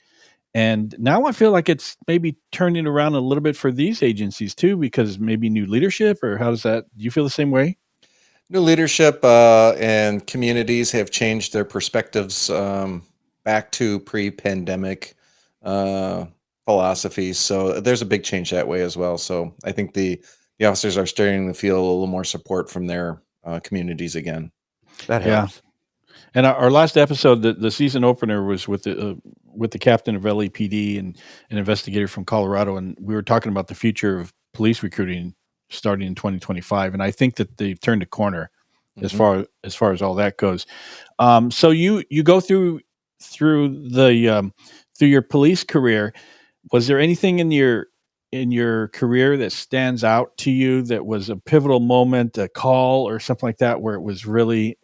And now I feel like it's maybe turning around a little bit for these agencies too, because maybe new leadership, or how does that, do you feel the same way? New leadership and communities have changed their perspectives back to pre-pandemic philosophies. So there's a big change that way as well. So I think the officers are starting to feel a little more support from their communities again. That helps. Yeah. And our last episode, the season opener was with the captain of LAPD and an investigator from Colorado, and we were talking about the future of police recruiting starting in 2025. And I think that they've turned a corner as far as all that goes. So you go through your police career. Was there anything in your career that stands out to you that was a pivotal moment, a call or something like that, where it was really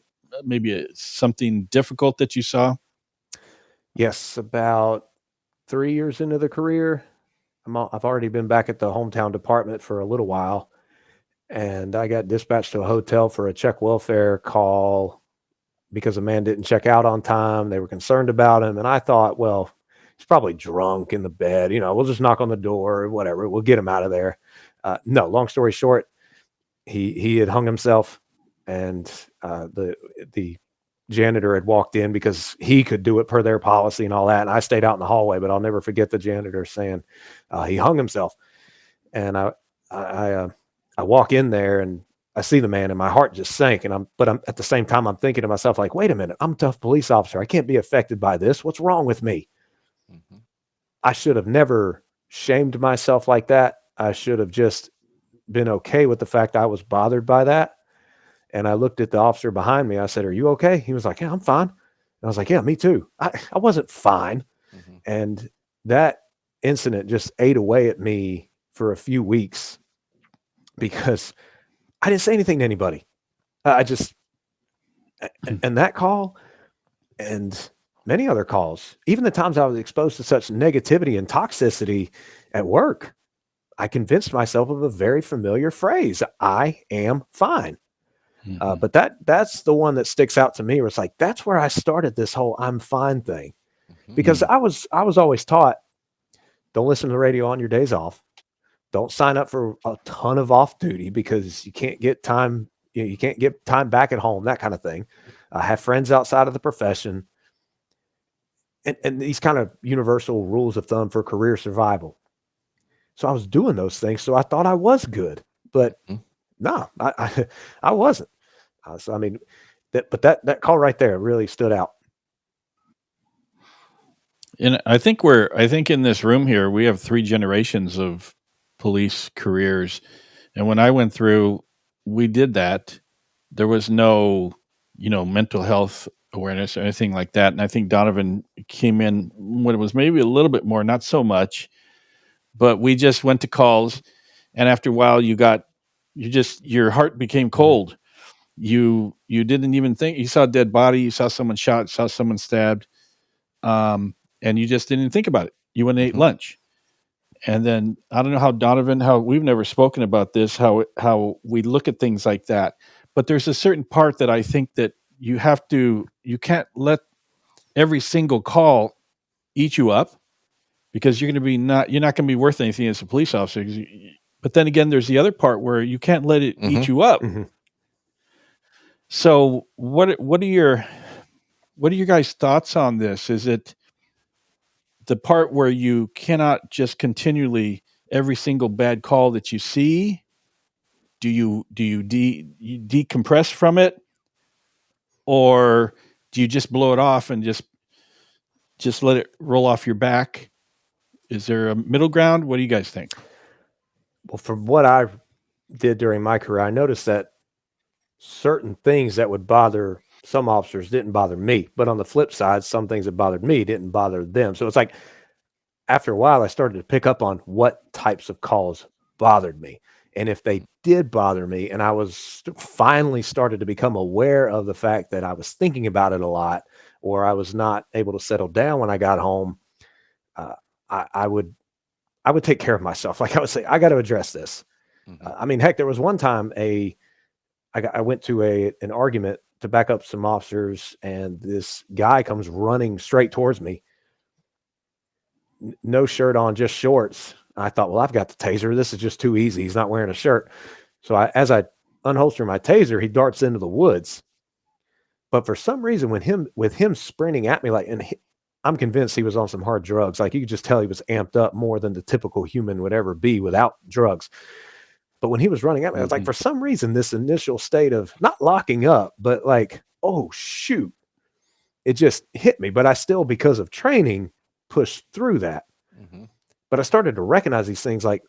maybe something difficult that you saw? Yes, about 3 years into the career, I've already been back at the hometown department for a little while, and I got dispatched to a hotel for a check welfare call because a man didn't check out on time. They were concerned about him, and I thought, well, he's probably drunk in the bed. We'll just knock on the door or whatever. We'll get him out of there. No, long story short, he had hung himself, and the janitor had walked in because he could do it per their policy and all that. And I stayed out in the hallway, but I'll never forget the janitor saying he hung himself. And I walk in there and I see the man and my heart just sank. And I'm at the same time, I'm thinking to myself, like, wait a minute, I'm a tough police officer. I can't be affected by this. What's wrong with me? Mm-hmm. I should have never shamed myself like that. I should have just been okay with the fact I was bothered by that. And I looked at the officer behind me. I said, "Are you okay?" He was like, "Yeah, I'm fine." And I was like, "Yeah, me too." I wasn't fine. Mm-hmm. And that incident just ate away at me for a few weeks because I didn't say anything to anybody. And that call and many other calls, even the times I was exposed to such negativity and toxicity at work, I convinced myself of a very familiar phrase: "I am fine." Mm-hmm. But that's the one that sticks out to me, where it's like, that's where I started this whole "I'm fine" thing, because I was always taught, don't listen to the radio on your days off. Don't sign up for a ton of off duty because you can't get time. You can't get time back at home, that kind of thing. Have friends outside of the profession, and these kind of universal rules of thumb for career survival. So I was doing those things. So I thought I was good, but no, I wasn't. So, I mean, that call right there really stood out. And I think in this room here, we have 3 generations of police careers. And when I went through, we did that. There was no mental health awareness or anything like that. And I think Donovan came in when it was maybe a little bit more, not so much, but we just went to calls. And after a while your heart became cold. You didn't even think. You saw a dead body, you saw someone shot, saw someone stabbed. And you just didn't think about it. You went and ate lunch. And then I don't know how we've never spoken about this, how we look at things like that. But there's a certain part that I think that you can't let every single call eat you up, because you're not going to be worth anything as a police officer. But then again, there's the other part where you can't let it eat you up. So what are your guys' thoughts on this? Is it the part where you cannot just continually every single bad call that you see? Do you decompress from it, or do you just blow it off and just let it roll off your back? Is there a middle ground? What do you guys think? Well, from what I did during my career, I noticed that certain things that would bother some officers didn't bother me. But on the flip side, some things that bothered me didn't bother them. So it's like after a while, I started to pick up on what types of calls bothered me. And if they did bother me, and I was finally started to become aware of the fact that I was thinking about it a lot, or I was not able to settle down when I got home, I would take care of myself. Like I would say, I got to address this. I mean, heck, there was one time I went to an argument to back up some officers, and this guy comes running straight towards me, no shirt on, just shorts. I thought, well, I've got the taser. This is just too easy. He's not wearing a shirt. So as I unholster my taser, he darts into the woods. But for some reason, with him sprinting at me, I'm convinced he was on some hard drugs. Like you could just tell he was amped up more than the typical human would ever be without drugs. But when he was running at me, I was like, for some reason, this initial state of not locking up, but like, oh shoot, it just hit me. But I still, because of training, pushed through that. But I started to recognize these things, like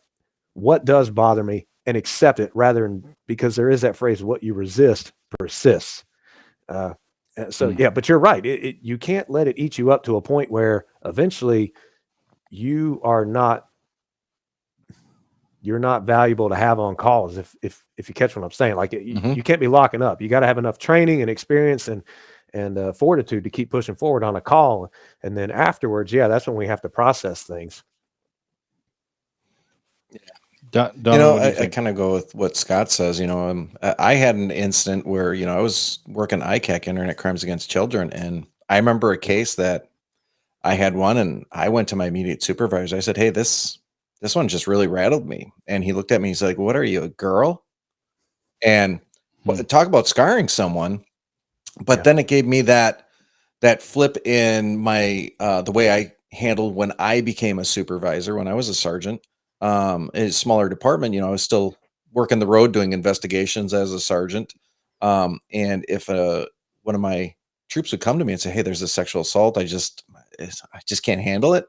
what does bother me, and accept it, rather than, because there is that phrase, what you resist persists. Yeah, but you're right. You can't let it eat you up to a point where eventually you're not valuable to have on calls. If you catch what I'm saying, like you can't be locking up. You got to have enough training and experience and fortitude to keep pushing forward on a call. And then afterwards, that's when we have to process things. I kind of go with what Scott says. I had an incident where I was working ICAC, Internet Crimes Against Children, and I remember a case that I had one, and I went to my immediate supervisor. I said, "Hey, this one just really rattled me." And he looked at me. He's like, "What are you, a girl?" And talk about scarring someone. But then it gave me that flip in my the way I handled when I became a supervisor, when I was a sergeant. In a smaller department, I was still working the road doing investigations as a sergeant. And if one of my troops would come to me and say, "Hey, there's a sexual assault, I just can't handle it,"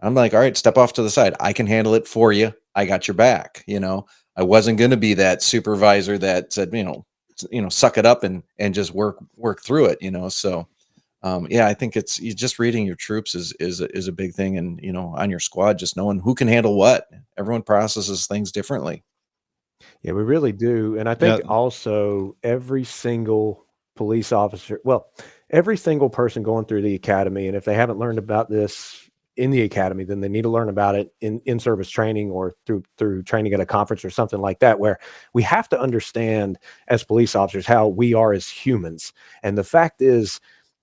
I'm like, "All right, step off to the side. I can handle it for you. I got your back." I wasn't going to be that supervisor that said, suck it up and just work through it. So I think it's just reading your troops is a big thing. And, on your squad, just knowing who can handle what. Everyone processes things differently. Yeah, we really do. And I think also every single police officer, every single person going through the academy, and if they haven't learned about this in the academy, then they need to learn about it in service training or through training at a conference or something like that, where we have to understand as police officers how we are as humans. And the fact is,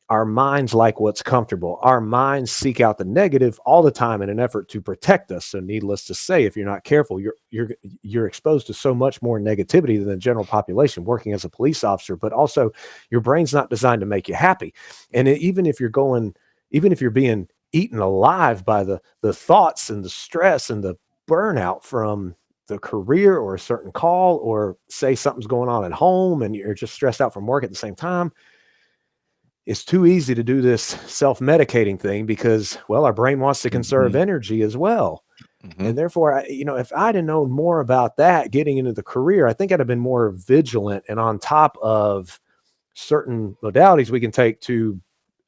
our minds like what's comfortable. Our minds seek out the negative all the time in an effort to protect us. So needless to say, if you're not careful, you're exposed to so much more negativity than the general population working as a police officer. But also, your brain's not designed to make you happy. And even if you're being eaten alive by the thoughts and the stress and the burnout from the career or a certain call, or say something's going on at home and you're just stressed out from work at the same time, it's too easy to do this self-medicating thing because, our brain wants to conserve energy as well. And therefore, if I'd have known more about that getting into the career, I think I'd have been more vigilant and on top of certain modalities we can take to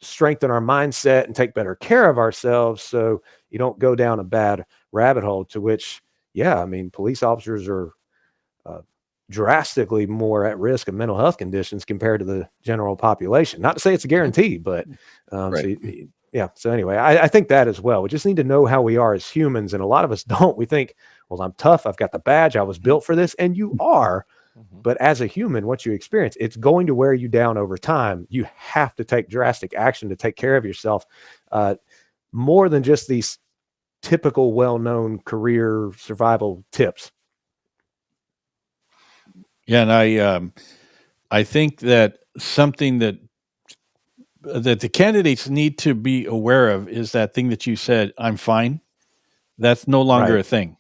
strengthen our mindset and take better care of ourselves, so you don't go down a bad rabbit hole, to which, yeah, I mean, police officers are drastically more at risk of mental health conditions compared to the general population. Not to say it's a guarantee, but Right. yeah. So anyway, I think that as well. We just need to know how we are as humans, and a lot of us don't. We think, well, I'm tough. I've got the badge. I was built for this, and you are. But as a human, what you experience, it's going to wear you down over time. You have to take drastic action to take care of yourself, more than just these typical, well-known career survival tips. Yeah, and I think that something that the candidates need to be aware of is that thing that you said, I'm fine. That's no longer a thing.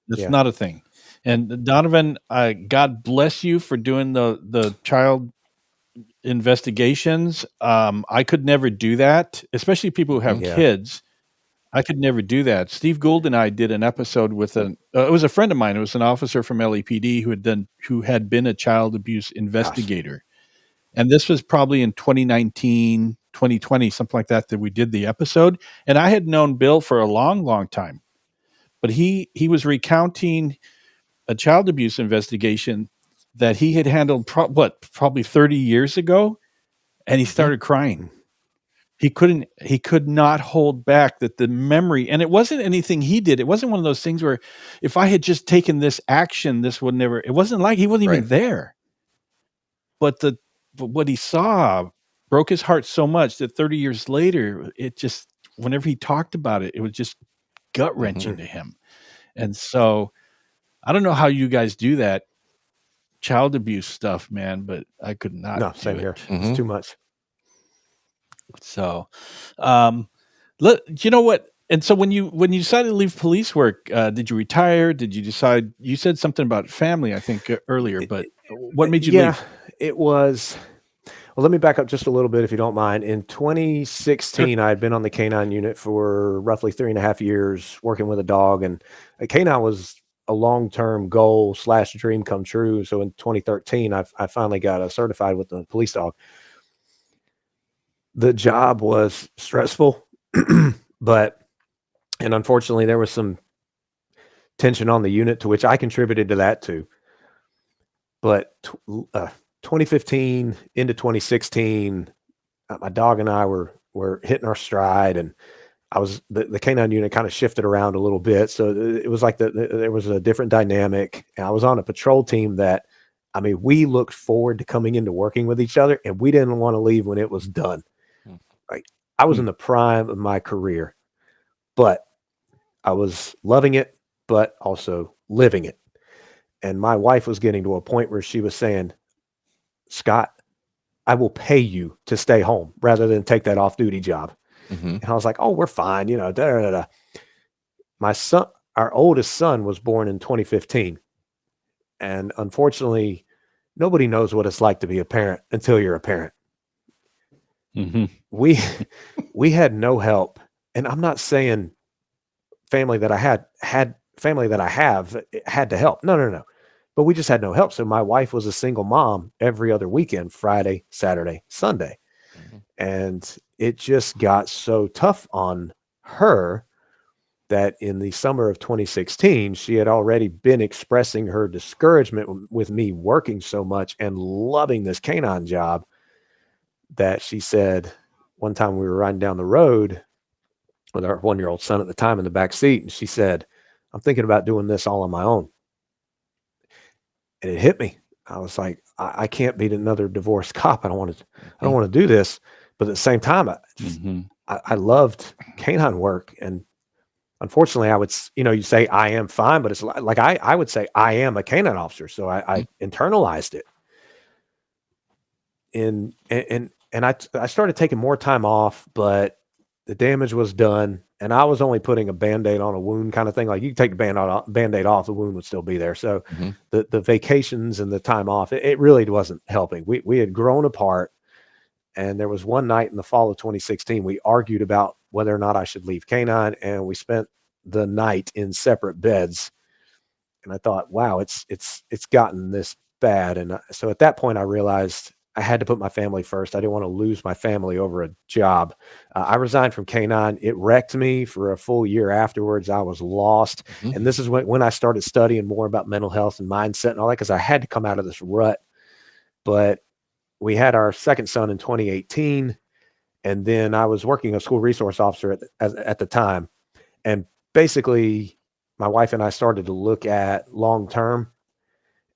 That's not a thing. And Donovan, God bless you for doing the child investigations. I could never do that, especially people who have kids. I could never do that. Steve Gould and I did an episode with it was a friend of mine. It was an officer from LAPD who had been a child abuse investigator. And this was probably in 2019, 2020, something like that we did the episode. And I had known Bill for a long, long time. But he was recounting a child abuse investigation that he had handled probably 30 years ago, and he started crying. He could not hold back that the memory, and it wasn't anything he did. It wasn't one of those things where if I had just taken this action, this would never, it wasn't like he wasn't even there. But what he saw broke his heart so much that 30 years later, it just, whenever he talked about it, it was just gut wrenching to him. And so I don't know how you guys do that child abuse stuff, man, but I could not. No, same here. It's too much. So, you know what? And so when you decided to leave police work, did you retire? Did you decide? You said something about family, I think, earlier. But what made you leave? It was. Well, let me back up just a little bit, if you don't mind. In 2016, I had been on the canine unit for roughly 3.5 years, working with a dog, and a canine was a long-term goal / dream come true. So in 2013, I finally got certified with the police dog. The job was stressful, but unfortunately there was some tension on the unit, to which I contributed to that too. But 2015 into 2016, my dog and I were hitting our stride, and I was the canine unit kind of shifted around a little bit. So it was like there was a different dynamic. And I was on a patrol team that, I mean, we looked forward to coming into working with each other, and we didn't want to leave when it was done. Like, I was in the prime of my career, but I was loving it, but also living it. And my wife was getting to a point where she was saying, Scott, I will pay you to stay home rather than take that off-duty job. And I was like, oh, we're fine. You know, My son, our oldest son, was born in 2015. And unfortunately, nobody knows what it's like to be a parent until you're a parent. We had no help. And I'm not saying family that I had family that I have had to help. No. But we just had no help. So my wife was a single mom every other weekend, Friday, Saturday, Sunday. And it just got so tough on her that in the summer of 2016, she had already been expressing her discouragement with me working so much and loving this canine job, that she said one time we were riding down the road with our 1-year-old son at the time in the back seat, and she said, I'm thinking about doing this all on my own. And it hit me. I was like, I can't be another divorced cop. I don't want to do this. But at the same time, I loved canine work. And unfortunately, I would, you say I am fine, but it's like I would say I am a canine officer. So I internalized it. And I started taking more time off, but the damage was done. And I was only putting a Band-Aid on a wound kind of thing. Like, you take the Band-Aid off, the wound would still be there. So the vacations and the time off, it really wasn't helping. We had grown apart. And there was one night in the fall of 2016, we argued about whether or not I should leave canine. And we spent the night in separate beds. And I thought, wow, it's gotten this bad. And so at that point, I realized I had to put my family first. I didn't want to lose my family over a job. I resigned from K-9. It wrecked me for a full year afterwards. I was lost. And this is when I started studying more about mental health and mindset and all that, because I had to come out of this rut. But we had our second son in 2018. And then I was working a school resource officer at the time. And basically, my wife and I started to look at long-term.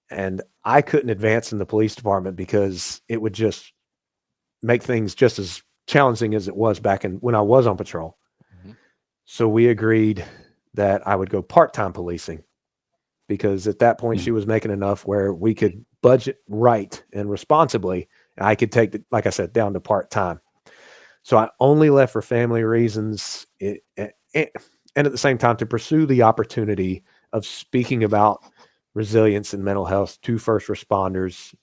And I couldn't advance in the police department because it would just make things just as challenging as it was back when I was on patrol. So we agreed that I would go part-time policing, because at that point she was making enough where we could budget right and responsibly. And I could take, like I said, down to part-time. So I only left for family reasons, and at the same time to pursue the opportunity of speaking about resilience and mental health to first responders,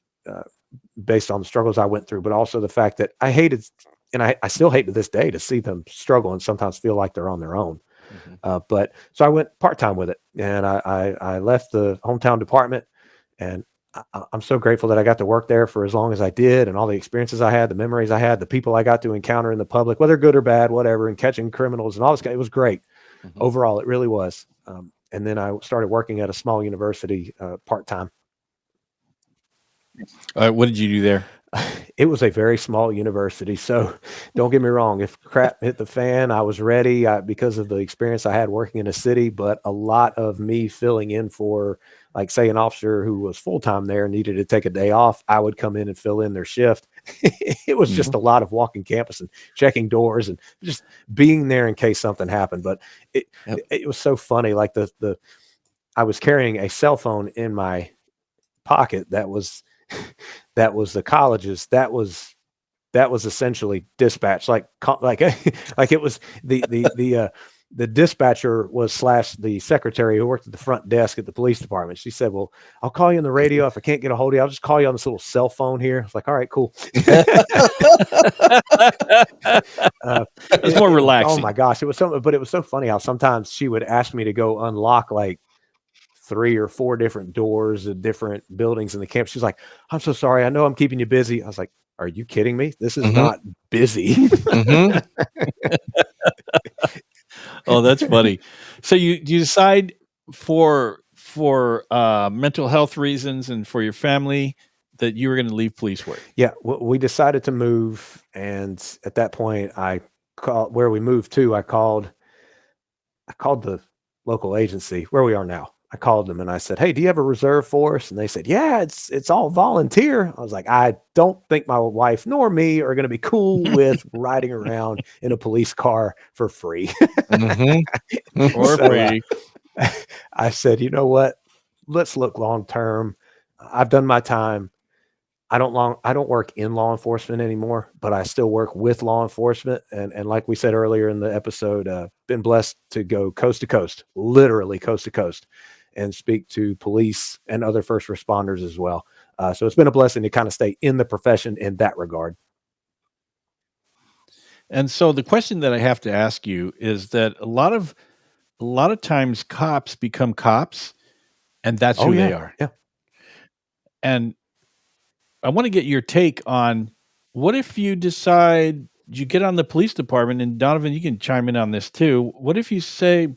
based on the struggles I went through, but also the fact that I hated, and I still hate to this day, to see them struggle and sometimes feel like they're on their own. But so I went part-time with it, and I left the hometown department, and I'm so grateful that I got to work there for as long as I did, and all the experiences I had, the memories I had, the people I got to encounter in the public, whether good or bad, whatever, and catching criminals and all this. It was great. Overall, it really was. And then I started working at a small university part-time. What did you do there? It was a very small university. So don't get me wrong. If crap hit the fan, I was ready because of the experience I had working in a city. But a lot of me filling in for, like, say, an officer who was full-time there needed to take a day off, I would come in and fill in their shift. It was just a lot of walking campus and checking doors and just being there in case something happened. But it was so funny. Like I was carrying a cell phone in my pocket that was the college's. That was essentially dispatch, like it was the dispatcher was / the secretary who worked at the front desk at the police department. She said, "Well, I'll call you on the radio. If I can't get a hold of you, I'll just call you on this little cell phone here." I was like, "All right, cool." It's more relaxing. Oh my gosh. It was but it was so funny how sometimes she would ask me to go unlock like 3 or 4 different doors of different buildings in the campus. She's like, "I'm so sorry. I know I'm keeping you busy." I was like, "Are you kidding me? This is not busy." Oh, that's funny. So you decide for mental health reasons and for your family that you were going to leave police work. Yeah, we decided to move, and at that point, I called where we moved to. I called the local agency where we are now. I called them and I said, "Hey, do you have a reserve force?" And they said, "Yeah, it's all volunteer." I was like, "I don't think my wife nor me are going to be cool with riding around in a police car for free." For free. I said, "You know what? Let's look long term. I've done my time. I don't work in law enforcement anymore, but I still work with law enforcement. And like we said earlier in the episode, been blessed to go coast to coast, literally coast to coast, and speak to police and other first responders as well. So it's been a blessing to kind of stay in the profession in that regard." And so the question that I have to ask you is that a lot of times cops become cops, and that's who they are. Yeah. And I want to get your take on, what if you decide you get on the police department, and Donovan, you can chime in on this too. What if you say,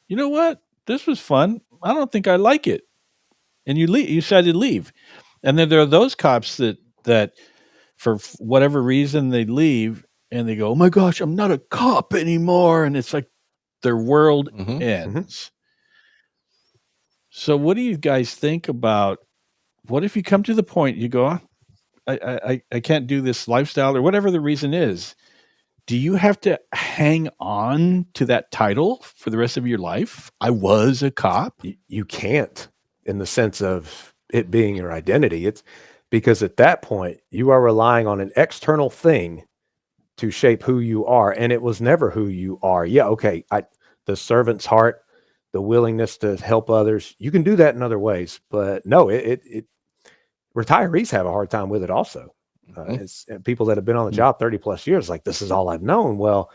"You know what? This was fun. I don't think I like it." And you decided to leave. And then there are those cops that for whatever reason they leave and they go, "Oh my gosh, I'm not a cop anymore." And it's like their world ends. So what do you guys think about, what if you come to the point you go, I can't do this lifestyle, or whatever the reason is? Do you have to hang on to that title for the rest of your life? I was a cop. You can't, in the sense of it being your identity. It's because at that point you are relying on an external thing to shape who you are, and it was never who you are. Yeah, okay, the servant's heart, the willingness to help others, you can do that in other ways, but no, retirees have a hard time with it also. It's people that have been on the job 30 plus years, like, this is all I've known. Well,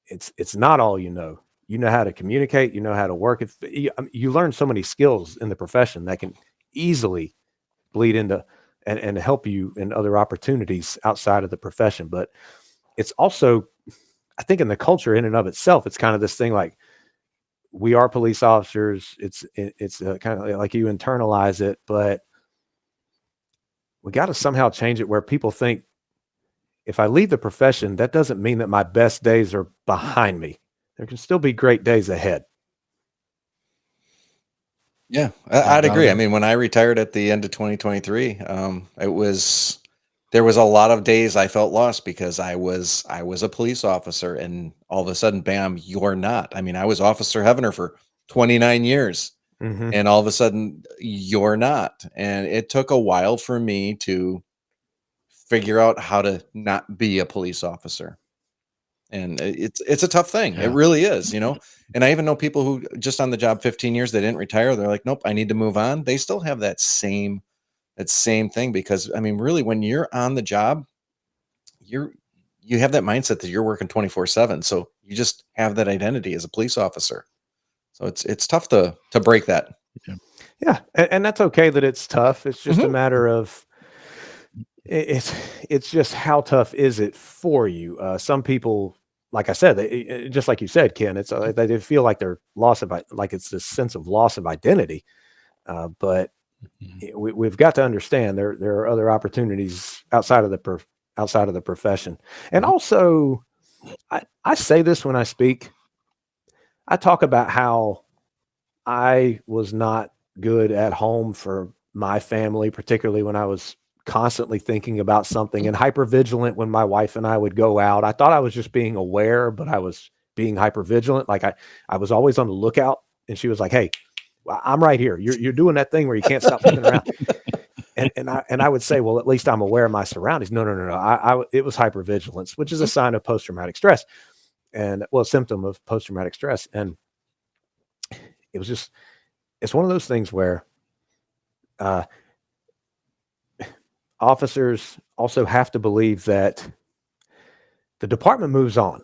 it's not all you know. You know how to communicate, you know how to work. You learn so many skills in the profession that can easily bleed into and help you in other opportunities outside of the profession. But it's also, I think, in the culture in and of itself, it's kind of this thing like, we are police officers. It's kind of like you internalize it, but we got to somehow change it where people think, if I leave the profession, that doesn't mean that my best days are behind me. There can still be great days ahead. Yeah, I'd agree. I mean, when I retired at the end of 2023, there was a lot of days I felt lost because I was a police officer, and all of a sudden, bam, you're not. I mean, I was Officer Heavener for 29 years, and all of a sudden, you're not. And it took a while for me to figure out how to not be a police officer. And it's a tough thing. It really is, you know. And I even know people who just on the job 15 years, they didn't retire. They're like, nope, I need to move on. They still have that same thing, because I mean, really, when you're on the job, you have that mindset that you're working 24/7. So you just have that identity as a police officer. So it's tough to break that. Yeah. And that's okay that it's tough. It's just a matter of, it's just how tough is it for you? Some people, like I said, just like you said, Ken, it's they feel like they're like it's this sense of loss of identity. But we've got to understand there are other opportunities outside of the profession. And also, I say this when I speak. I talk about how I was not good at home for my family, particularly when I was constantly thinking about something, and hypervigilant when my wife and I would go out. I thought I was just being aware, but I was being hypervigilant. Like I was always on the lookout, and she was like, "Hey, I'm right here. You're doing that thing where you can't stop looking around." And I would say, "Well, at least I'm aware of my surroundings." No. It was hypervigilance, which is a sign of post-traumatic stress, and a symptom of post-traumatic stress. And it was just, it's one of those things where officers also have to believe that the department moves on.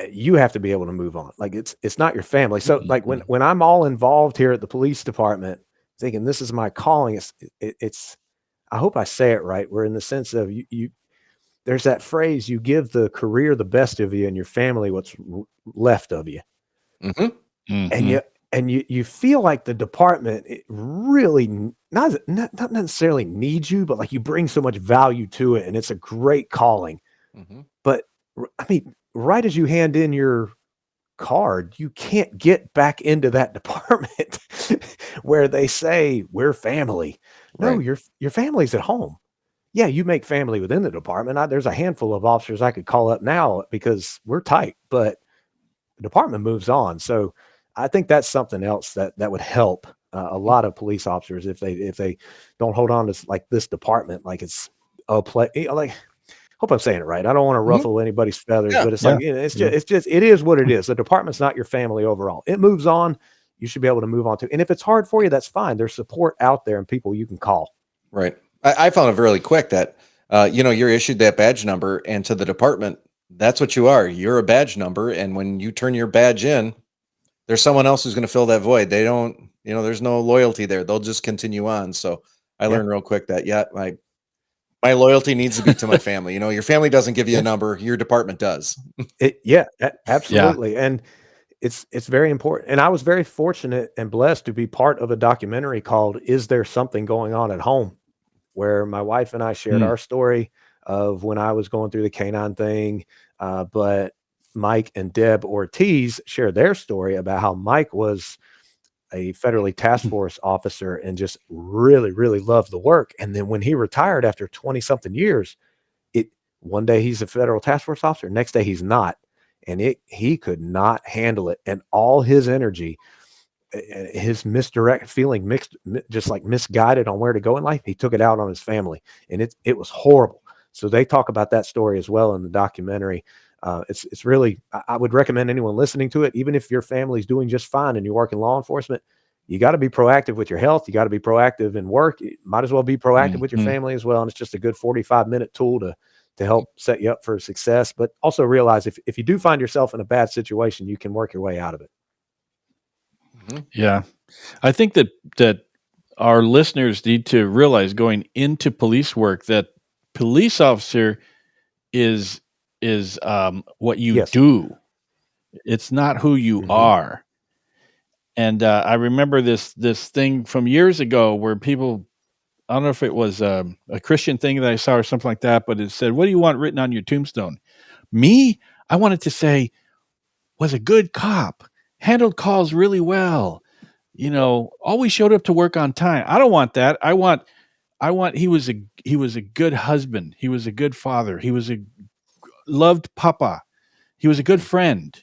You have to be able to move on. Like it's not your family. So like when I'm all involved here at the police department, thinking this is my calling, it's I hope I say it right. We're in the sense of you there's that phrase, you give the career the best of you and your family what's left of you. And you feel like the department, it really not necessarily needs you, but like you bring so much value to it, and it's a great calling. But I mean, right as you hand in your card, you can't get back into that department where they say we're family. No, Right. your family's at home. Yeah, you make family within the department. There's a handful of officers I could call up now because we're tight, but the department moves on. So I think that's something else that would help a lot of police officers if they don't hold on to like this department like it's a play. Like, hope I'm saying it right. I don't want to ruffle anybody's feathers, but it's like it is what it is. The department's not your family overall. It moves on. You should be able to move on to. And if it's hard for you, that's fine. There's support out there and people you can call. Right. I found it really quick that you're issued that badge number, and to the department, that's what you are. You're a badge number, and when you turn your badge in, there's someone else who's going to fill that void. They don't, there's no loyalty there. They'll just continue on. So I learned real quick that, my loyalty needs to be to my family. Your family doesn't give you a number. Your department does. Absolutely. Yeah. And it's very important. And I was very fortunate and blessed to be part of a documentary called "Is There Something Going On at Home?" where my wife and I shared our story of when I was going through the canine thing. But Mike and Deb Ortiz shared their story about how Mike was a federally task force officer and just really, really loved the work. And then when he retired after 20 something years, one day he's a federal task force officer, next day he's not. And he could not handle it. And all his energy, his feeling just like misguided on where to go in life, he took it out on his family, and it was horrible. So they talk about that story as well in the documentary. It's really, I would recommend anyone listening to it, even if your family's doing just fine and you work in law enforcement, you got to be proactive with your health. You got to be proactive in work. You might as well be proactive with your family as well. And it's just a good 45-minute tool to help set you up for success. But also realize if you do find yourself in a bad situation, you can work your way out of it. Yeah. I think that our listeners need to realize going into police work that police officer is what you Yes. do. It's not who you Mhm. are. And I remember this thing from years ago where people, I don't know if it was a Christian thing that I saw or something like that, but it said, "What do you want written on your tombstone?" Me, I wanted to say, was a good cop, handled calls really well, always showed up to work on time. I don't want that. I want he was a good husband. He was a good father. He was a loved papa. He was a good friend.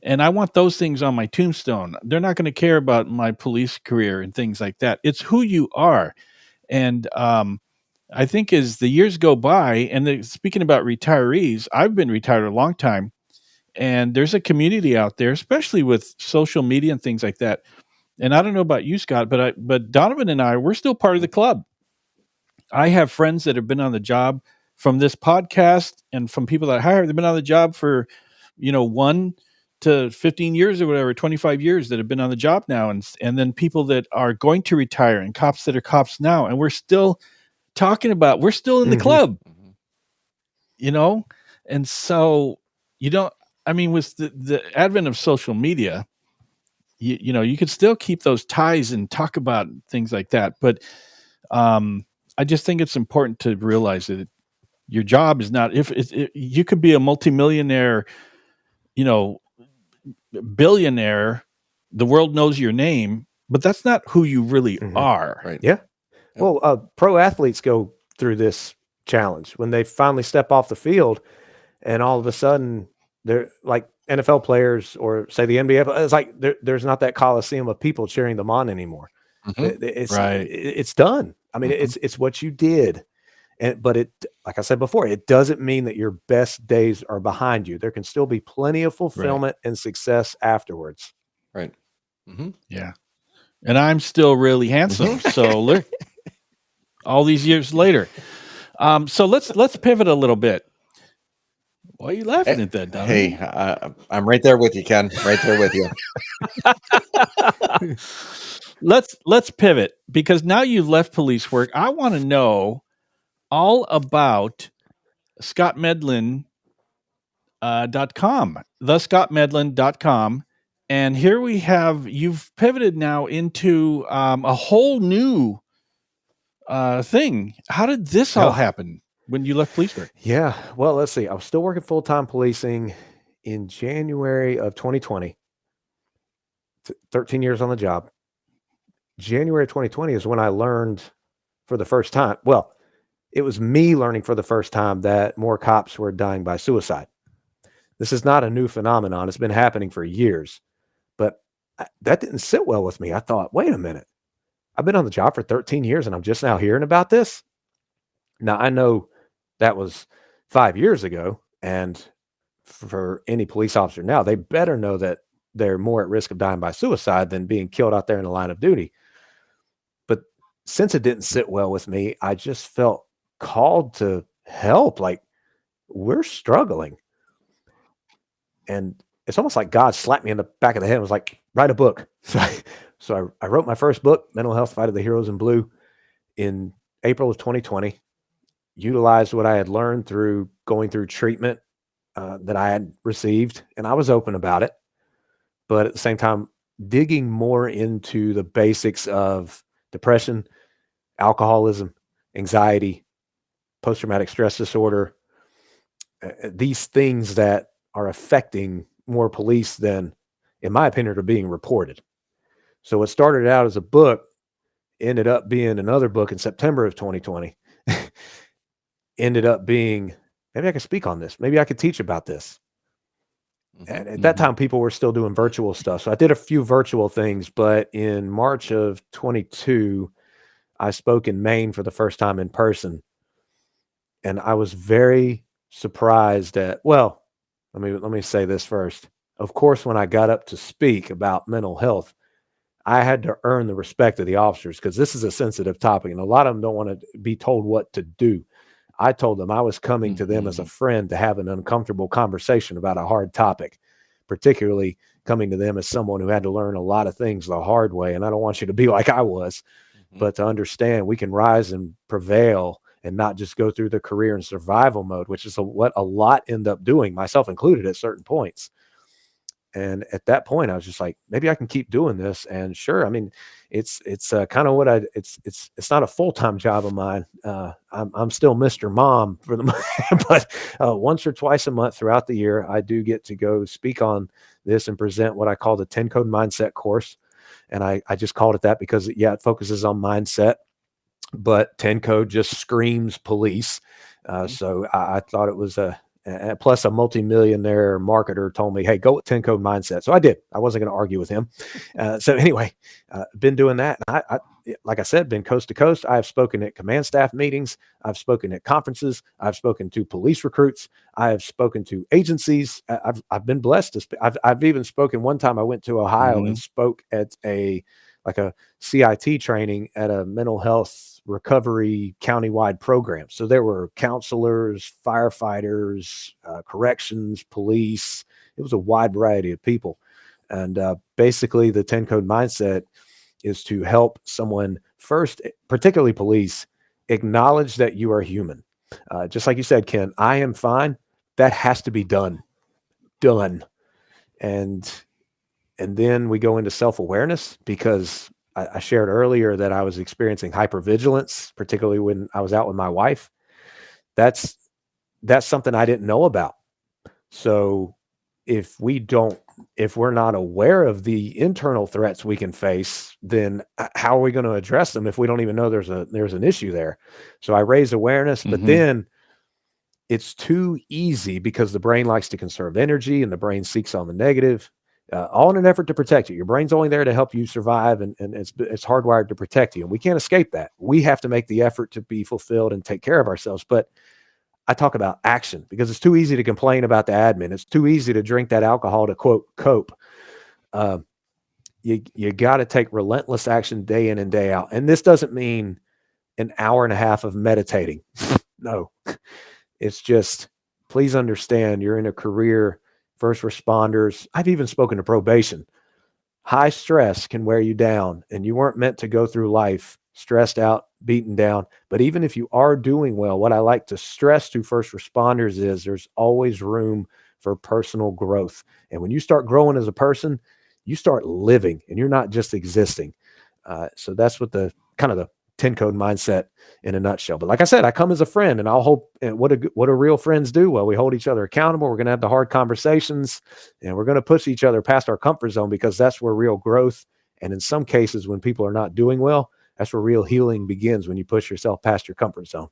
And I want those things on my tombstone. They're not going to care about my police career and things like that. It's who you are. And I think as the years go by, and speaking about retirees, I've been retired a long time, and there's a community out there, especially with social media and things like that. And I don't know about you, Scott, but Donovan and I, we're still part of the club. I have friends that have been on the job from this podcast and from people that I hire. They've been on the job for, 1 to 15 years or whatever, 25 years that have been on the job now. And then people that are going to retire and cops that are cops now. And we're still talking about, we're still in the club, And so with the advent of social media, you could still keep those ties and talk about things like that. But I just think it's important to realize that your job is not, if you could be a multimillionaire, billionaire, the world knows your name, but that's not who you really are. Right. Yeah. Well, pro athletes go through this challenge when they finally step off the field, and all of a sudden they're like NFL players or say the NBA. It's like there's not that coliseum of people cheering them on anymore. It's done. I mean, it's what you did. But it, like I said before, it doesn't mean that your best days are behind you. There can still be plenty of fulfillment and success afterwards. Right. Yeah. And I'm still really handsome. So look, all these years later. So let's pivot a little bit. Why are you laughing at that, Don? Hey, I'm right there with you, Ken. Right there with you. Let's pivot, because now you've left police work. I want to know all about scottmedlin.com, thescottmedlin.com. And here we have, you've pivoted now into a whole new thing. How did this all happen when you left police work? Yeah. Well, let's see. I was still working full-time policing in January of 2020. 13 years on the job. January of 2020 is when I learned for the first time. Well, it was me learning for the first time that more cops were dying by suicide. This is not a new phenomenon. It's been happening for years. But that didn't sit well with me. I thought, wait a minute. I've been on the job for 13 years and I'm just now hearing about this. Now, I know that was 5 years ago. And for any police officer now, they better know that they're more at risk of dying by suicide than being killed out there in the line of duty. But since it didn't sit well with me, I just felt called to help. Like, we're struggling. And it's almost like God slapped me in the back of the head and was like, write a book. So I wrote my first book, Mental Health: Fight of the Heroes in Blue, in April of 2020, utilized what I had learned through going through treatment that I had received. And I was open about it, but at the same time, digging more into the basics of depression, alcoholism, anxiety, post-traumatic stress disorder, these things that are affecting more police than, in my opinion, are being reported. So what started out as a book ended up being another book in September of 2020. Ended up being, maybe I could speak on this. Maybe I could teach about this. And at that time, people were still doing virtual stuff. So I did a few virtual things, but in March of 22, I spoke in Maine for the first time in person. And I was very surprised at, well, let me say this first. Of course, when I got up to speak about mental health, I had to earn the respect of the officers because this is a sensitive topic and a lot of them don't want to be told what to do. I told them I was coming to them as a friend to have an uncomfortable conversation about a hard topic, particularly coming to them as someone who had to learn a lot of things the hard way. And I don't want you to be like I was. but to understand we can rise and prevail and not just go through the career and survival mode, which is what a lot end up doing, myself included, at certain points. And at that point, I was just like, maybe I can keep doing this. And sure, I mean, it's kind of what it's not a full-time job of mine. I'm still Mr. Mom for the but once or twice a month throughout the year, I do get to go speak on this and present what I call the 10 code mindset course. And I just called it that because it focuses on mindset, but 10 code just screams police. So I thought it was plus a multimillionaire marketer told me, hey, go with 10 code mindset. So I did. I wasn't going to argue with him. So anyway, been doing that. And I, like I said, been coast to coast. I have spoken at command staff meetings. I've spoken at conferences. I've spoken to police recruits. I have spoken to agencies. I've been blessed to I've even spoken one time. I went to Ohio and spoke at a CIT training at a mental health recovery countywide program. So there were counselors, firefighters, corrections, police. It was a wide variety of people. And basically the 10 code mindset is to help someone first, particularly police, acknowledge that you are human. Just like you said, Ken, I am fine. That has to be done. And then we go into self-awareness, because I shared earlier that I was experiencing hypervigilance, particularly when I was out with my wife. That's something I didn't know about. So if we're not aware of the internal threats we can face, then how are we going to address them if we don't even know there's an issue there? So I raise awareness, but then it's too easy because the brain likes to conserve energy and the brain seeks on the negative. All in an effort to protect you. Your brain's only there to help you survive, and it's hardwired to protect you. And we can't escape that. We have to make the effort to be fulfilled and take care of ourselves. But I talk about action because it's too easy to complain about the admin. It's too easy to drink that alcohol to, quote, cope. You got to take relentless action day in and day out. And this doesn't mean an hour and a half of meditating. No, it's just, please understand you're in a career. First responders, I've even spoken to probation. High stress can wear you down, and you weren't meant to go through life stressed out, beaten down. But even if you are doing well, what I like to stress to first responders is there's always room for personal growth. And when you start growing as a person, you start living, and you're not just existing. So that's what the kind of the 10 code mindset in a nutshell. But like I said, I come as a friend, and I'll hope, and what do real friends do? Well, we hold each other accountable. We're going to have the hard conversations, and we're going to push each other past our comfort zone, because that's where real growth. And in some cases, when people are not doing well, that's where real healing begins, when you push yourself past your comfort zone.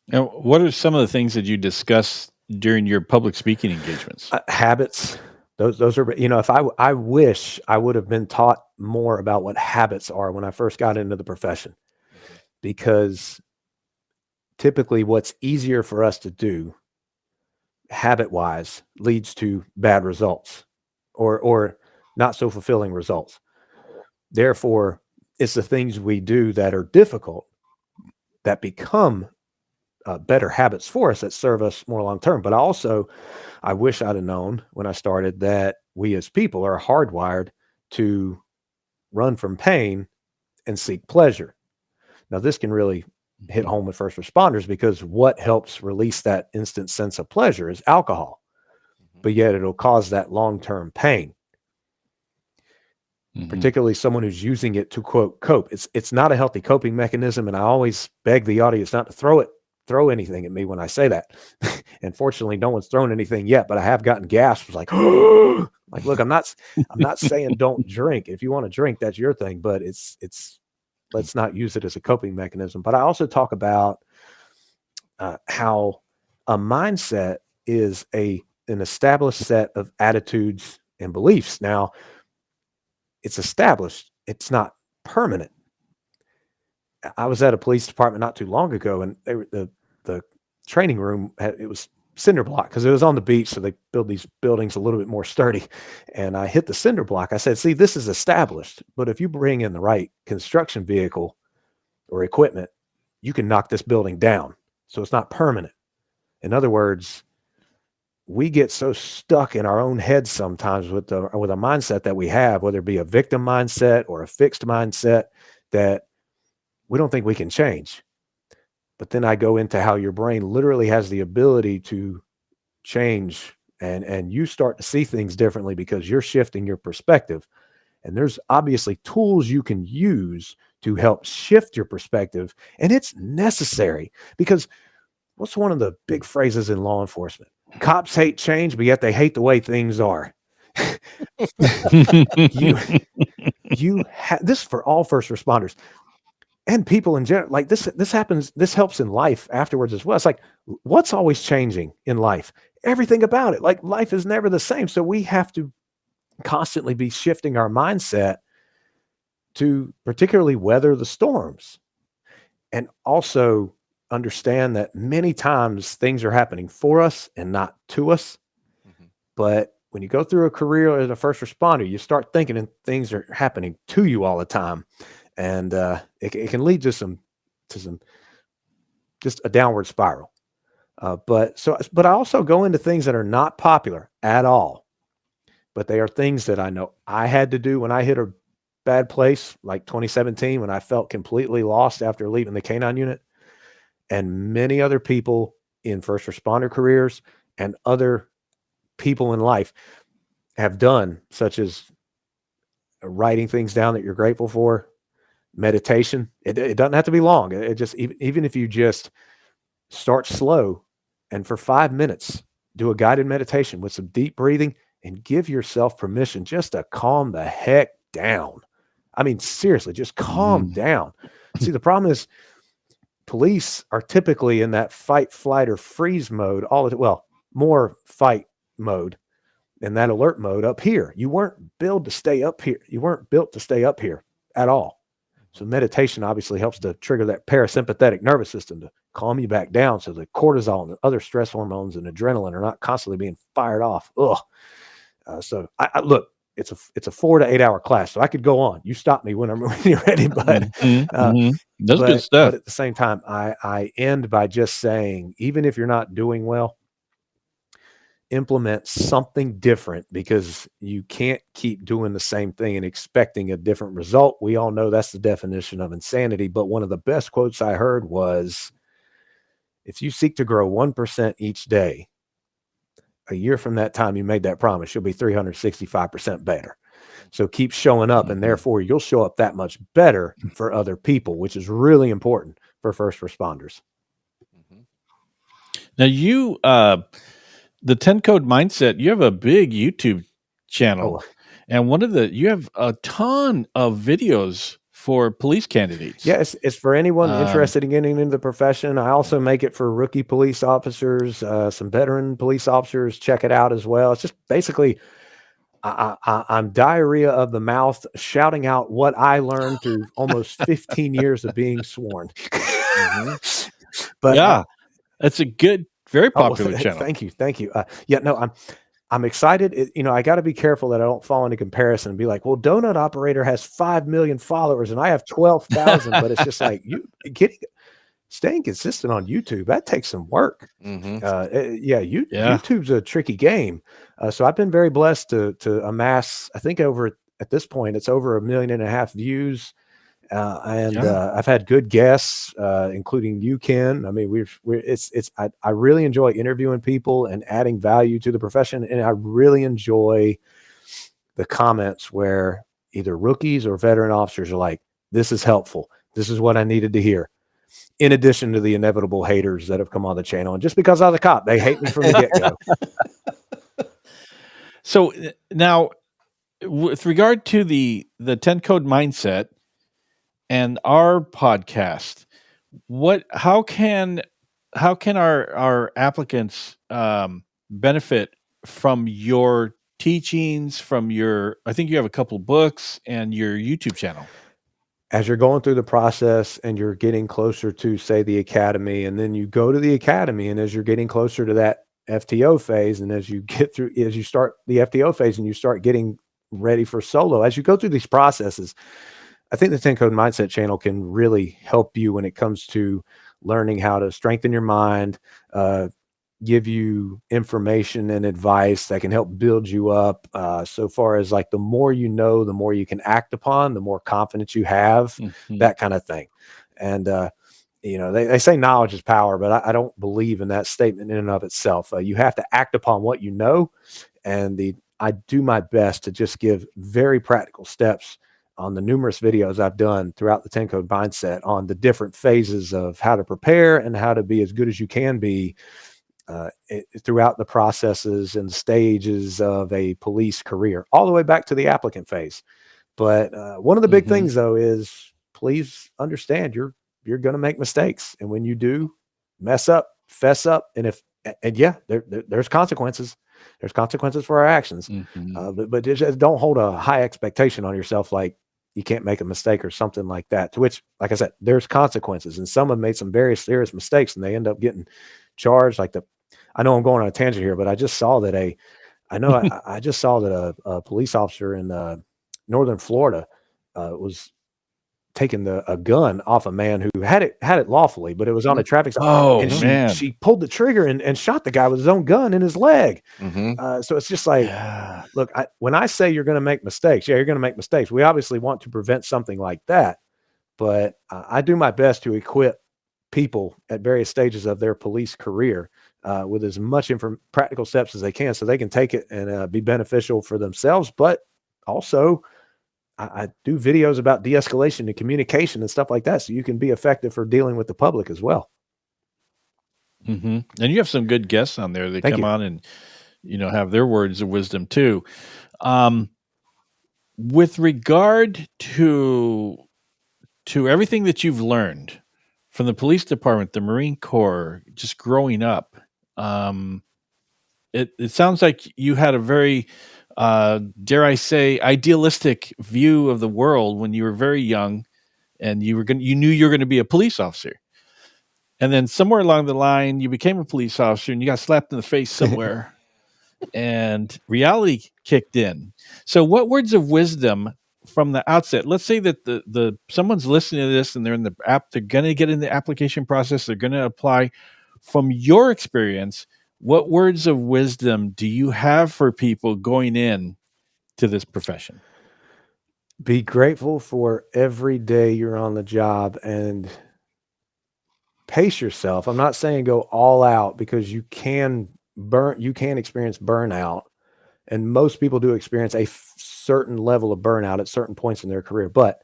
Now, what are some of the things that you discuss during your public speaking engagements? Habits. Those are, if I wish I would have been taught more about what habits are when I first got into the profession, because typically what's easier for us to do habit wise leads to bad results or not so fulfilling results. Therefore, it's the things we do that are difficult that become better habits for us, that serve us more long-term. But also, I wish I'd have known when I started that we as people are hardwired to run from pain and seek pleasure. Now, this can really hit home with first responders, because what helps release that instant sense of pleasure is alcohol, but yet it'll cause that long-term pain. Particularly someone who's using it to, quote, cope. It's not a healthy coping mechanism. And I always beg the audience not to throw anything at me when I say that. And fortunately, no one's thrown anything yet, but I have gotten gasps like, like, look, I'm not saying don't drink. If you want to drink, that's your thing, but let's not use it as a coping mechanism. But I also talk about how a mindset is an established set of attitudes and beliefs. Now, it's established. It's not permanent. I was at a police department not too long ago, and the training room it was cinder block because it was on the beach, so they build these buildings a little bit more sturdy. And I hit the cinder block. I said, "See, this is established, but if you bring in the right construction vehicle or equipment, you can knock this building down. So it's not permanent." In other words, we get so stuck in our own heads sometimes with a mindset that we have, whether it be a victim mindset or a fixed mindset, that we don't think we can change. But then I go into how your brain literally has the ability to change, and you start to see things differently because you're shifting your perspective. And there's obviously tools you can use to help shift your perspective. And it's necessary, because what's one of the big phrases in law enforcement? Cops hate change, but yet they hate the way things are. This for all first responders and people in general. Like this happens, this helps in life afterwards as well. It's like, what's always changing in life? Everything about it. Like, life is never the same. So we have to constantly be shifting our mindset to particularly weather the storms, and also understand that many times things are happening for us and not to us. Mhm. But when you go through a career as a first responder, you start thinking and things are happening to you all the time. And it can lead to some just a downward spiral. But I also go into things that are not popular at all, but they are things that I know I had to do when I hit a bad place, like 2017, when I felt completely lost after leaving the canine unit. And many other people in first responder careers and other people in life have done, such as writing things down that you're grateful for, meditation. It doesn't have to be long. It just, even if you just start slow and for 5 minutes, do a guided meditation with some deep breathing and give yourself permission just to calm the heck down. I mean, seriously, just calm down. See, the problem is police are typically in that fight, flight, or freeze mode more fight mode and that alert mode up here. You weren't built to stay up here. You weren't built to stay up here at all. So meditation obviously helps to trigger that parasympathetic nervous system to calm you back down, so the cortisol and other stress hormones and adrenaline are not constantly being fired off. So I look, it's a 4 to 8 hour class, so I could go on. You stop me when you're ready, but that's good stuff. But at the same time, I end by just saying, even if you're not doing well, implement something different, because you can't keep doing the same thing and expecting a different result. We all know that's the definition of insanity. But one of the best quotes I heard was, if you seek to grow 1% each day, a year from that time you made that promise, you'll be 365% better. So keep showing up, and therefore you'll show up that much better for other people, which is really important for first responders. Now you, the 10 Code Mindset, you have a big YouTube channel, and you have a ton of videos for police candidates. Yeah, it's for anyone interested in getting into the profession. I also make it for rookie police officers, some veteran police officers. Check it out as well. It's just basically, I'm diarrhea of the mouth, shouting out what I learned through almost 15 years of being sworn. But yeah, that's a good, very popular channel. Thank you. I'm excited. I got to be careful that I don't fall into comparison and be like, well, Donut Operator has 5 million followers and I have 12,000. But it's just like, staying consistent on YouTube, that takes some work. YouTube's a tricky game. So I've been very blessed to amass, I think at this point, it's over 1.5 million views. I've had good guests, including you, Ken. I mean, I really enjoy interviewing people and adding value to the profession. And I really enjoy the comments where either rookies or veteran officers are like, this is helpful. This is what I needed to hear. In addition to the inevitable haters that have come on the channel. And just because I was a cop, they hate me from the get-go. So now, with regard to the 10 Code Mindset and our podcast, how can our applicants benefit from your teachings, I think you have a couple of books and your YouTube channel? As you're going through the process and you're getting closer to, say, the academy, and then you go to the academy, and as you're getting closer to that FTO phase, and as you start the FTO phase and you start getting ready for solo, as you go through these processes, I think the 10 Code Mindset channel can really help you when it comes to learning how to strengthen your mind, give you information and advice that can help build you up. So far as like the more you know, the more you can act upon, the more confidence you have, that kind of thing. And, they say knowledge is power, but I don't believe in that statement in and of itself. You have to act upon what you know. And I do my best to just give very practical steps on the numerous videos I've done throughout the 10 code mindset on the different phases of how to prepare and how to be as good as you can be throughout the processes and stages of a police career, all the way back to the applicant phase. But one of the big things, though, is please understand you're going to make mistakes, and when you do mess up, fess up, and there's consequences. There's consequences for our actions, but just don't hold a high expectation on yourself, like you can't make a mistake or something like that. To which, like I said, there's consequences, and some have made some very serious mistakes, and they end up getting charged. I know I'm going on a tangent here, but I just saw that I just saw that a police officer in northern Florida was taking a gun off a man who had it lawfully, but it was on a traffic stop. Oh, and man. she pulled the trigger and shot the guy with his own gun in his leg. So it's just like, look, when I say you're going to make mistakes, you're going to make mistakes. We obviously want to prevent something like that, but I do my best to equip people at various stages of their police career with as much practical steps as they can, so they can take it and be beneficial for themselves. But also, I do videos about de-escalation and communication and stuff like that, so you can be effective for dealing with the public as well. And you have some good guests on there that come on and have their words of wisdom too. With regard to everything that you've learned from the police department, the Marine Corps, just growing up, it sounds like you had a very dare I say, idealistic view of the world when you were very young, and you knew you were going to be a police officer. And then somewhere along the line, you became a police officer and you got slapped in the face somewhere and reality kicked in. So what words of wisdom from the outset, let's say that the someone's listening to this and they're in the app, they're going to get in the application process, they're going to apply. From your experience, what words of wisdom do you have for people going in to this profession? Be grateful for every day you're on the job and pace yourself. I'm not saying go all out, because you can experience burnout, and most people do experience a certain level of burnout at certain points in their career. But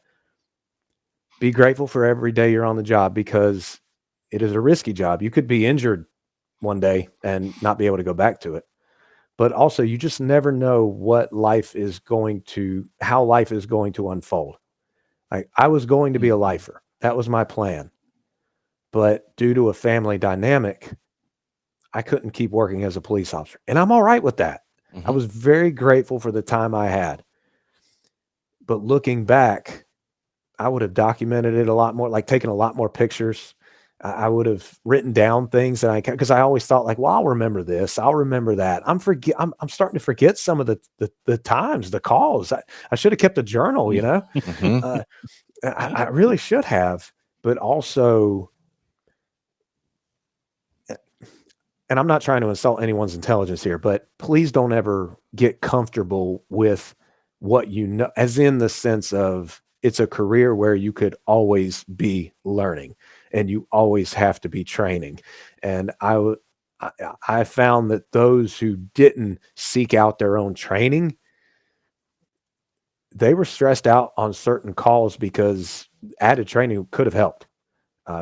be grateful for every day you're on the job, because it is a risky job. You could be injured one day and not be able to go back to it. But also, you just never know how life is going to unfold. I was going to be a lifer. That was my plan. But due to a family dynamic, I couldn't keep working as a police officer. And I'm all right with that. I was very grateful for the time I had. But looking back, I would have documented it a lot more, like taken a lot more pictures. I would have written down things that because I always thought, like, well, I'll remember this, I'll remember that. I'm starting to forget some of the times, the calls. I should have kept a journal, I really should have. But also, and I'm not trying to insult anyone's intelligence here, but please don't ever get comfortable with what you know, as in the sense of it's a career where you could always be learning and you always have to be training. And I found that those who didn't seek out their own training, they were stressed out on certain calls because added training could have helped.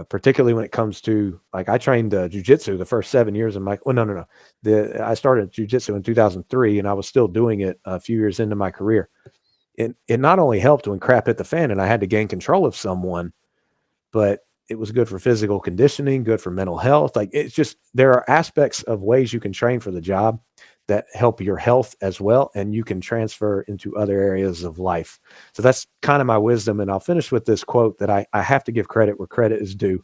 Particularly when it comes to, like, I trained jujitsu the first 7 years of my, I started jujitsu in 2003 and I was still doing it a few years into my career. It not only helped when crap hit the fan and I had to gain control of someone, but it was good for physical conditioning, good for mental health. Like, it's just, there are aspects of ways you can train for the job that help your health as well, and you can transfer into other areas of life. So that's kind of my wisdom. And I'll finish with this quote that I have to give credit where credit is due.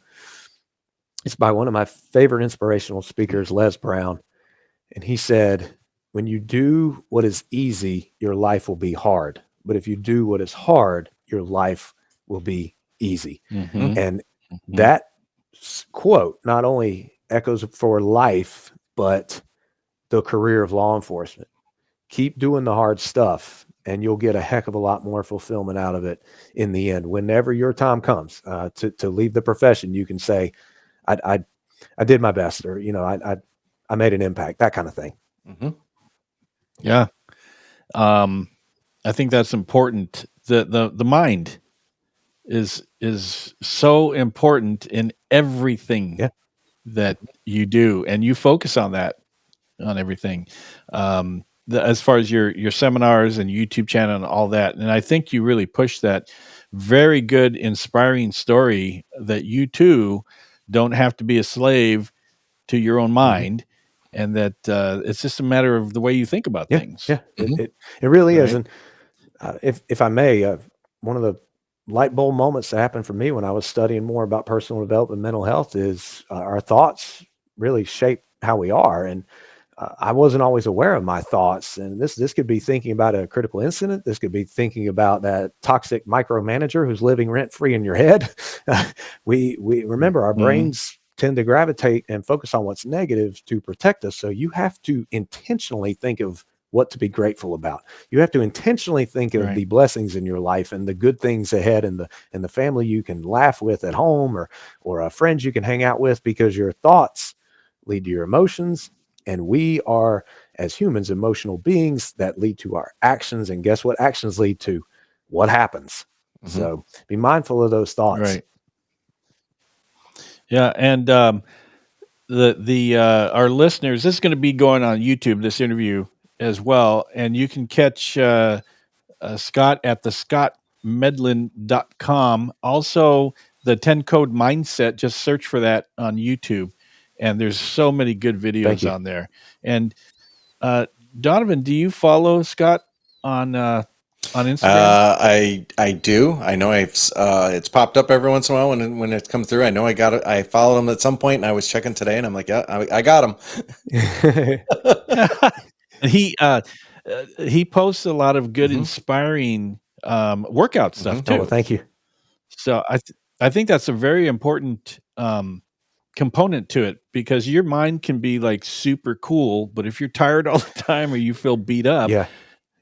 It's by one of my favorite inspirational speakers, Les Brown. And he said, when you do what is easy, your life will be hard. But if you do what is hard, your life will be easy. And that quote not only echoes for life but the career of law enforcement. Keep doing the hard stuff, and you'll get a heck of a lot more fulfillment out of it in the end. Whenever your time comes to leave the profession, you can say, I did my best, or, I made an impact, that kind of thing. Mm-hmm. Yeah. I think that's important. The mind is so important in everything that you do, and you focus on that, on everything. As far as your seminars and YouTube channel and all that. And I think you really push that very good, inspiring story that you too don't have to be a slave to your own mind, and that it's just a matter of the way you think about things. Yeah, it really is. And if I may, one of the light bulb moments that happened for me when I was studying more about personal development, mental health, is our thoughts really shape how we are. And I wasn't always aware of my thoughts. And this could be thinking about a critical incident. This could be thinking about that toxic micromanager who's living rent free in your head. We remember our brains tend to gravitate and focus on what's negative to protect us. So you have to intentionally think of what to be grateful about. You have to intentionally think of the blessings in your life and the good things ahead, and the family you can laugh with at home, or friends you can hang out with, because your thoughts lead to your emotions. And we are, as humans, emotional beings that lead to our actions. And guess what actions lead to? What happens? So be mindful of those thoughts. Right. Yeah. And our listeners, this is going to be going on YouTube, this interview as well. And you can catch Scott at the scottmedlin.com. Also, the 10 Code Mindset, just search for that on YouTube. And there's so many good videos on there. And Donovan, do you follow Scott on Instagram? I do. I know it's popped up every once in a while when it's come through. I know I got it. I followed him at some point, and I was checking today, and I'm like, yeah, I got him. And he posts a lot of good, inspiring workout stuff too. Oh, thank you. So I think that's a very important component to it, because your mind can be like super cool, but if you're tired all the time or you feel beat up.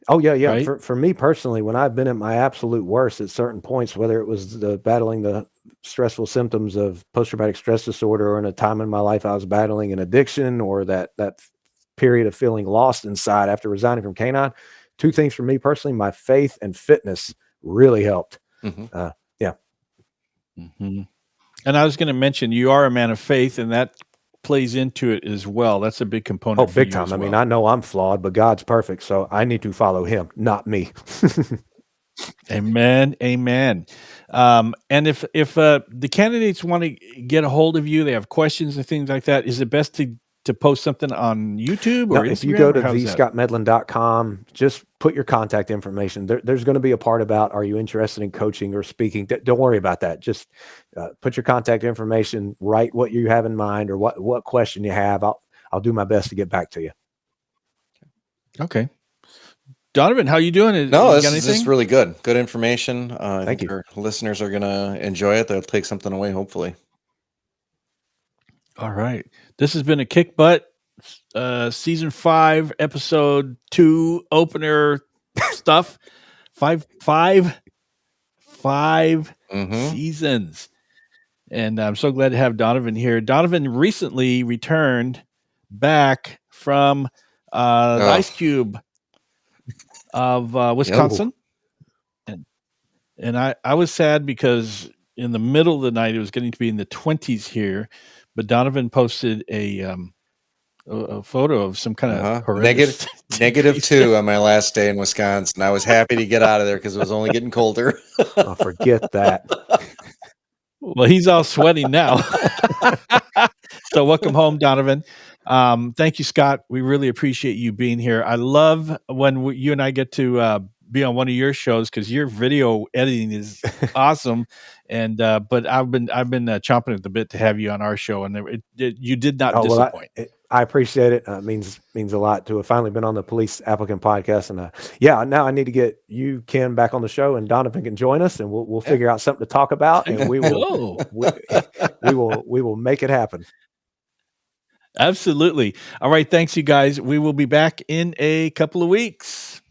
Oh yeah. Right? For me personally, when I've been at my absolute worst at certain points, whether it was battling the stressful symptoms of post-traumatic stress disorder, or in a time in my life I was battling an addiction, or that period of feeling lost inside after resigning from Canine, two things for me personally: my faith and fitness really helped. And I was going to mention, you are a man of faith, and that plays into it as well. That's a big component. Oh, big time. Well. I mean, I know I'm flawed, but God's perfect, so I need to follow him, not me. Amen. And if the candidates want to get a hold of you, they have questions and things like that, is it best to post something on YouTube or Instagram? If you go to thescottmedlin.com, just put your contact information. There's going to be a part about, are you interested in coaching or speaking? Don't worry about that. Just put your contact information, write what you have in mind, or what question you have. I'll do my best to get back to you. Okay. Donovan, how you doing? This is really good. Good information. Thank you. Our listeners are going to enjoy it. They'll take something away, hopefully. All right. This has been a Kick Butt season 5, episode 2 opener stuff. Five seasons. And I'm so glad to have Donovan here. Donovan recently returned back from the Ice Cube of Wisconsin. And I was sad because in the middle of the night, it was getting to be in the 20s here, but Donovan posted a photo of some kind of -2 on my last day in Wisconsin. I was happy to get out of there because it was only getting colder. Oh, forget that. Well, he's all sweating now. So welcome home, Donovan. Thank you, Scott. We really appreciate you being here. I love when you and I get to be on one of your shows, because your video editing is awesome. And but I've been chomping at the bit to have you on our show, and you did not disappoint. Well, I appreciate it. Means a lot to have finally been on the Police Applicant Podcast, and now I need to get you, Ken, back on the show, and Donovan can join us, and we'll figure out something to talk about, and we will we will make it happen. Absolutely. All right. Thanks, you guys. We will be back in a couple of weeks.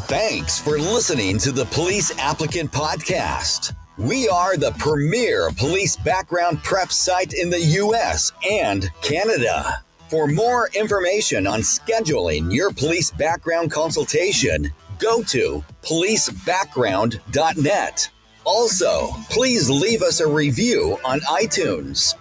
Thanks for listening to the Police Applicant Podcast. We are the premier police background prep site in the U.S. and Canada. For more information on scheduling your police background consultation, go to policebackground.net. Also, please leave us a review on iTunes.